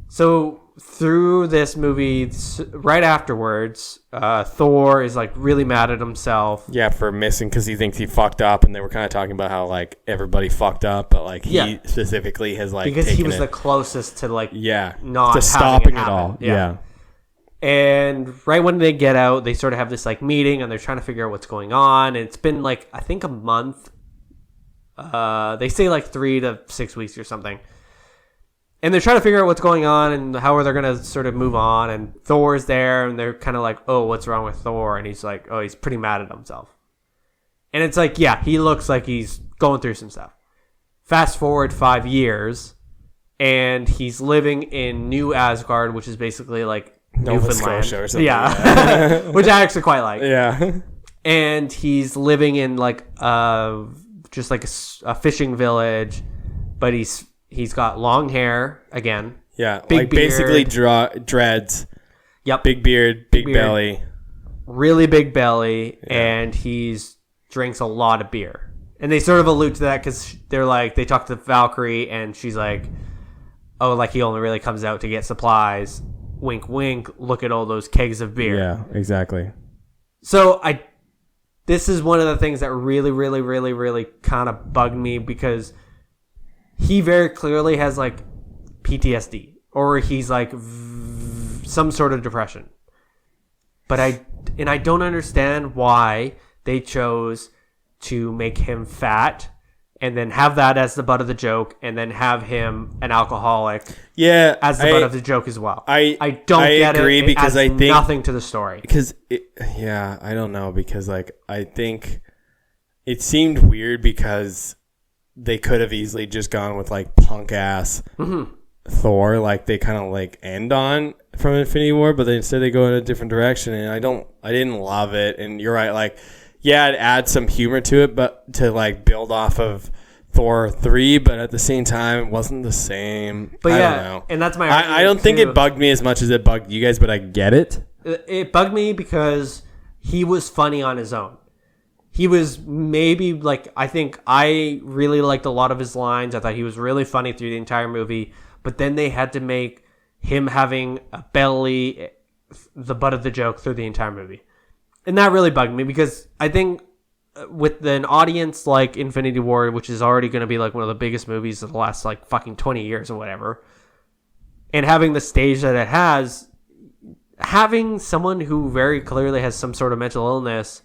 Speaker 2: So through this movie, right afterwards, Thor is really mad at himself.
Speaker 3: Yeah, for missing because he thinks he fucked up, and they were kind of talking about how everybody fucked up, but he specifically has
Speaker 2: because he was the closest to not
Speaker 3: to stopping it
Speaker 2: happen.
Speaker 3: all. Yeah.
Speaker 2: And right when they get out, they sort of have this meeting, and they're trying to figure out what's going on. And it's been I think a month. They say 3 to 6 weeks or something. And they're trying to figure out what's going on and how are they going to sort of move on. And Thor's there, and they're kind of oh, what's wrong with Thor? And he's oh, he's pretty mad at himself. And it's yeah, he looks like he's going through some stuff. Fast forward 5 years, and he's living in New Asgard, which is basically
Speaker 3: Nova Scotia or something.
Speaker 2: Yeah. Which I actually quite like.
Speaker 3: Yeah.
Speaker 2: And he's living in just a fishing village, but he's got long hair again.
Speaker 3: Yeah,
Speaker 2: big beard.
Speaker 3: Basically dreads.
Speaker 2: Yep.
Speaker 3: Big beard, big belly.
Speaker 2: Really big belly, and he's drinks a lot of beer. And they sort of allude to that because they talk to Valkyrie, and she's oh, he only really comes out to get supplies. Wink, wink. Look at all those kegs of beer.
Speaker 3: Yeah, exactly.
Speaker 2: So this is one of the things that really, really, really, really kind of bugged me because he very clearly has PTSD, or he's some sort of depression. But I don't understand why they chose to make him fat and then have that as the butt of the joke and then have him an alcoholic as the butt of the joke as well. I don't get
Speaker 3: agree
Speaker 2: it.
Speaker 3: Because
Speaker 2: it
Speaker 3: I
Speaker 2: adds
Speaker 3: think
Speaker 2: nothing to the story.
Speaker 3: I don't know, because like I think it seemed weird because they could have easily just gone with like punk ass Thor, like they kind of like end on from Infinity War, but instead they go in a different direction, and I didn't love it. And you're right, like it adds some humor to it, but to like build off of Thor 3, but at the same time it wasn't the same. But I don't know.
Speaker 2: And that's my
Speaker 3: I don't think it bugged me as much as it bugged you guys, but I get it.
Speaker 2: It bugged me because he was funny on his own. He was maybe like, I think I really liked a lot of his lines. I thought he was really funny through the entire movie, but then they had to make him having a belly the butt of the joke through the entire movie. And that really bugged me because I think with an audience like Infinity War, which is already going to be like one of the biggest movies of the last like fucking 20 years or whatever, and having the stage that it has, having someone who very clearly has some sort of mental illness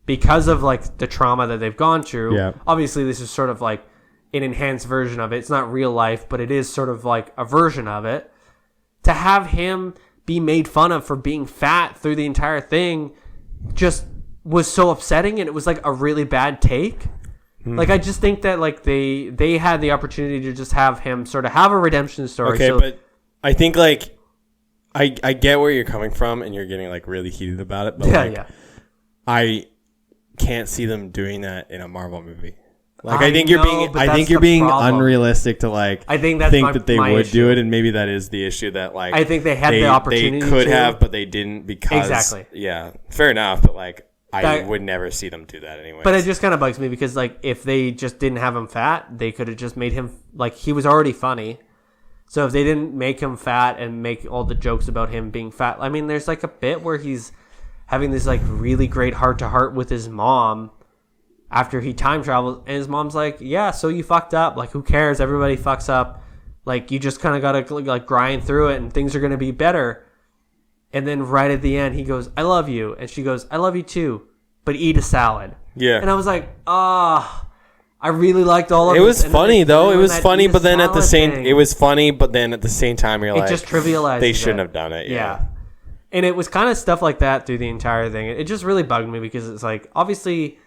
Speaker 2: because of like the trauma that they've gone through. Obviously this is sort of like an enhanced version of it. It's not real life, but it is sort of like a version of it. To have him be made fun of for being fat through the entire thing just was so upsetting, and it was like a really bad take. Like I just think that like they had the opportunity to just have him sort of have a redemption story.
Speaker 3: Okay, but I think like I get where you're coming from, and you're getting like really heated about it. But I can't see them doing that in a Marvel movie. Like I think you're being unrealistic to like
Speaker 2: I think
Speaker 3: that they would
Speaker 2: issue.
Speaker 3: Do it, and maybe that is the issue that like
Speaker 2: I think they had the opportunity.
Speaker 3: They could have, but they didn't because yeah, fair enough. But like I would never see them do that anyway.
Speaker 2: But it just kind of bugs me because like if they just didn't have him fat, they could have just made him like he was already funny. So if they didn't make him fat and make all the jokes about him being fat, I mean, there's like a bit where he's having this like really great heart to heart with his mom after he time travels, and his mom's like, yeah, so you fucked up, like who cares, everybody fucks up, like you just kind of gotta like grind through it and things are gonna be better. And then right at the end he goes, I love you, and she goes, I love you too, but eat a salad. And I was like, I really liked all of it.
Speaker 3: It was funny though. It was funny, but then at the same time you're like,
Speaker 2: it just trivialized
Speaker 3: they shouldn't have done it. Yeah.
Speaker 2: And it was kind of stuff like that through the entire thing. It just really bugged me because it's like, obviously,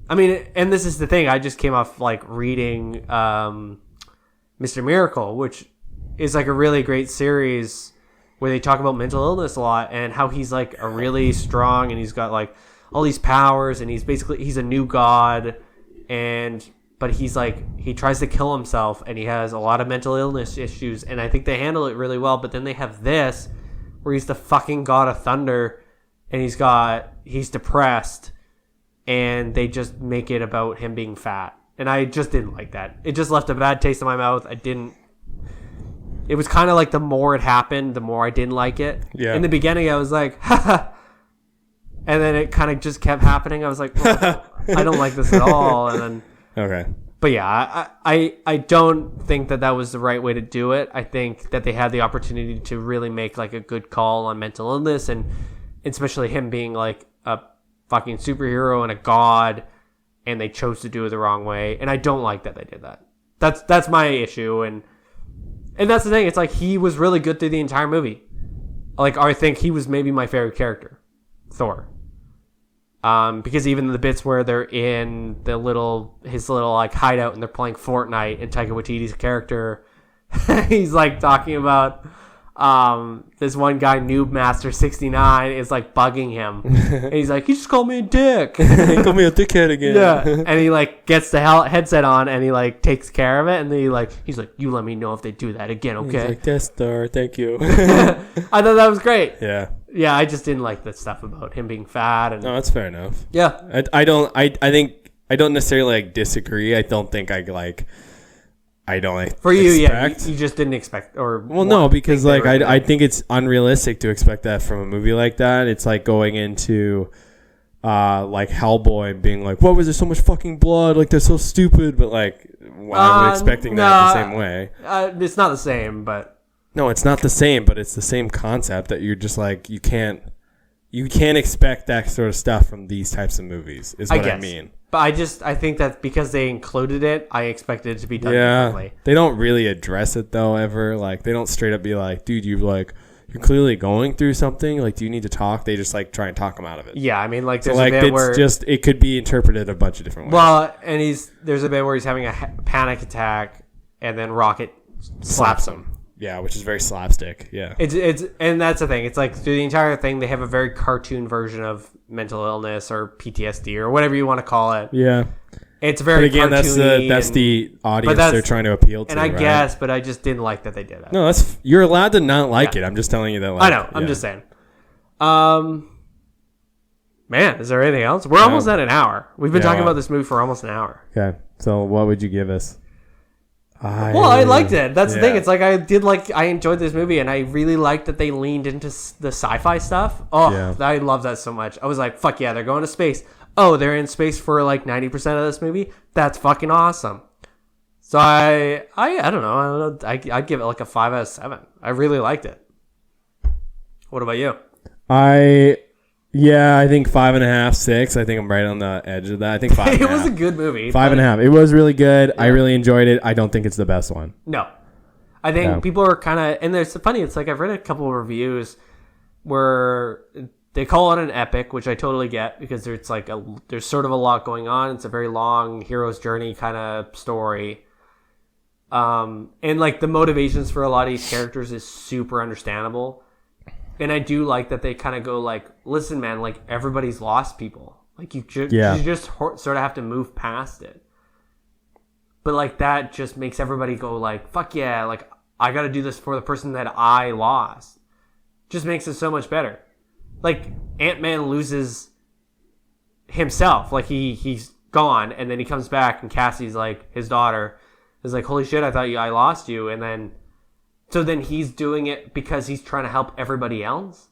Speaker 2: I mean, and this is the thing. I just came off like reading Mr. Miracle, which is like a really great series where they talk about mental illness a lot and how he's like a really strong and he's got like all these powers and he's a new god, but he's like, he tries to kill himself and he has a lot of mental illness issues, and I think they handle it really well. But then they have this where he's the fucking god of thunder and he's depressed, and they just make it about him being fat. And I just didn't like that. It just left a bad taste in my mouth. It was kind of like the more it happened, the more I didn't like it. Yeah. In the beginning, I was like, ha. And then it kind of just kept happening. I was like, well, I don't like this at all. And then,
Speaker 3: okay.
Speaker 2: But yeah, I don't think that was the right way to do it. I think that they had the opportunity to really make like a good call on mental illness, and especially him being like a fucking superhero and a god, and they chose to do it the wrong way. And I don't like that they did that. That's my issue. And that's the thing. It's like he was really good through the entire movie. Like I think he was maybe my favorite character, Thor. Because even the bits where they're in his little like hideout and they're playing Fortnite, and Taika Waititi's character, he's like talking about this one guy, Noob Master 69, is like bugging him, and he's like, he just called me a dick.
Speaker 3: He called me a dickhead again.
Speaker 2: Yeah, and he like gets the headset on and he like takes care of it, and then he's like, you let me know if they do that again, okay?
Speaker 3: He's like, Death Star, thank you.
Speaker 2: I thought that was great.
Speaker 3: Yeah,
Speaker 2: I just didn't like the stuff about him being fat. And
Speaker 3: no, that's fair enough.
Speaker 2: Yeah,
Speaker 3: I don't necessarily like disagree. I don't think I don't
Speaker 2: for you.
Speaker 3: Expect.
Speaker 2: Yeah, you just didn't expect, or
Speaker 3: no, because like I think it's unrealistic to expect that from a movie like that. It's like going into like Hellboy and being like, what was there so much fucking blood? Like that's so stupid. But like, why am I expecting that the same way?
Speaker 2: It's not the same, but
Speaker 3: No, it's not the same, but it's the same concept that you're just like you can't expect that sort of stuff from these types of movies. Is what I mean.
Speaker 2: But I think that because they included it, I expected it to be done differently.
Speaker 3: They don't really address it though ever. Like they don't straight up be like, dude, you're clearly going through something. Like, do you need to talk? They just like try and talk them out of it.
Speaker 2: Yeah, I mean, like there's
Speaker 3: so, like,
Speaker 2: a bit where
Speaker 3: it could be interpreted a bunch of different ways.
Speaker 2: Well, and there's a bit where he's having a panic attack, and then Rocket slaps him.
Speaker 3: Yeah, which is very slapstick. Yeah,
Speaker 2: it's and that's the thing. It's like through the entire thing, they have a very cartoon version of mental illness or PTSD or whatever you want to call it.
Speaker 3: Yeah,
Speaker 2: it's very.
Speaker 3: But again, that's the audience they're trying to appeal to.
Speaker 2: And I guess, but I just didn't like that they did that.
Speaker 3: No, you're allowed to not like it. I'm just telling you that.
Speaker 2: I know. I'm just saying. Man, is there anything else? We're almost at an hour. We've been talking about this movie for almost an hour.
Speaker 3: Okay, so what would you give us?
Speaker 2: I liked it. That's the thing. It's like I enjoyed this movie, and I really liked that they leaned into the sci-fi stuff. I love that so much. I was like, fuck yeah, they're going to space. Oh, they're in space for like 90% of this movie. That's fucking awesome. So I don't know. I'd give it like a 5 out of 7. I really liked it. What about you?
Speaker 3: I think 5.5, 6. I think I'm right on the edge of that. I think 5.
Speaker 2: It was a good movie.
Speaker 3: 5.5. It was really good. Yeah. I really enjoyed it. I don't think it's the best one.
Speaker 2: No, I think people are kind of, and there's funny. It's like I've read a couple of reviews where they call it an epic, which I totally get because there's sort of a lot going on. It's a very long hero's journey kind of story. And like the motivations for a lot of these characters is super understandable. And I do like that they kind of go like, listen, man, like everybody's lost people. Like you just sort of have to move past it. But like that just makes everybody go like, fuck yeah, like I got to do this for the person that I lost. Just makes it so much better. Like Ant-Man loses himself. Like he's gone and then he comes back and Cassie's like, his daughter is like, holy shit, I thought I lost you. And then so then he's doing it because he's trying to help everybody else.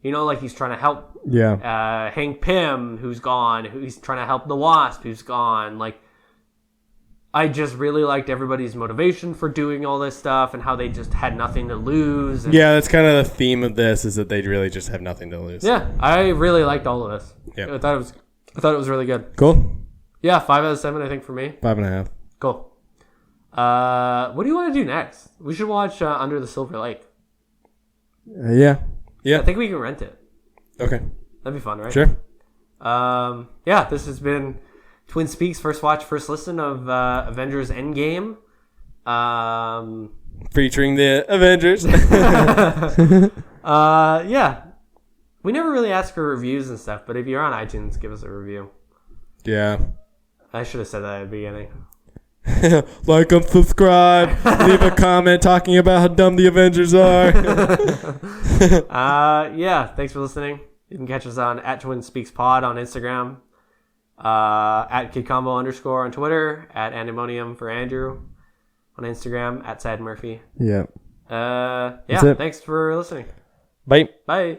Speaker 2: You know, like he's trying to help Hank Pym, who's gone. He's trying to help the Wasp, who's gone. Like, I just really liked everybody's motivation for doing all this stuff and how they just had nothing to lose. And
Speaker 3: that's kind of the theme of this is that they really just have nothing to lose.
Speaker 2: Yeah, I really liked all of this.
Speaker 3: Yeah,
Speaker 2: I thought it was really good.
Speaker 3: Cool.
Speaker 2: Yeah, 5 out of 7, I think, for me.
Speaker 3: 5.5.
Speaker 2: Cool. What do you want to do next? We should watch Under the Silver Lake.
Speaker 3: Yeah.
Speaker 2: I think we can rent it.
Speaker 3: Okay.
Speaker 2: That'd be fun, right?
Speaker 3: Sure.
Speaker 2: This has been Twin Speaks First Watch, First Listen of Avengers Endgame.
Speaker 3: Featuring the Avengers.
Speaker 2: We never really ask for reviews and stuff, but if you're on iTunes, give us a review.
Speaker 3: Yeah.
Speaker 2: I should have said that at the beginning.
Speaker 3: Like and subscribe. Leave a comment talking about how dumb the Avengers are.
Speaker 2: Thanks for listening. You can catch us on @TwinSpeaksPod on Instagram, @KidCombo_ on Twitter, @Andemonium for Andrew on Instagram, @SadMurphy.
Speaker 3: Yeah.
Speaker 2: Thanks for listening.
Speaker 3: Bye.
Speaker 2: Bye.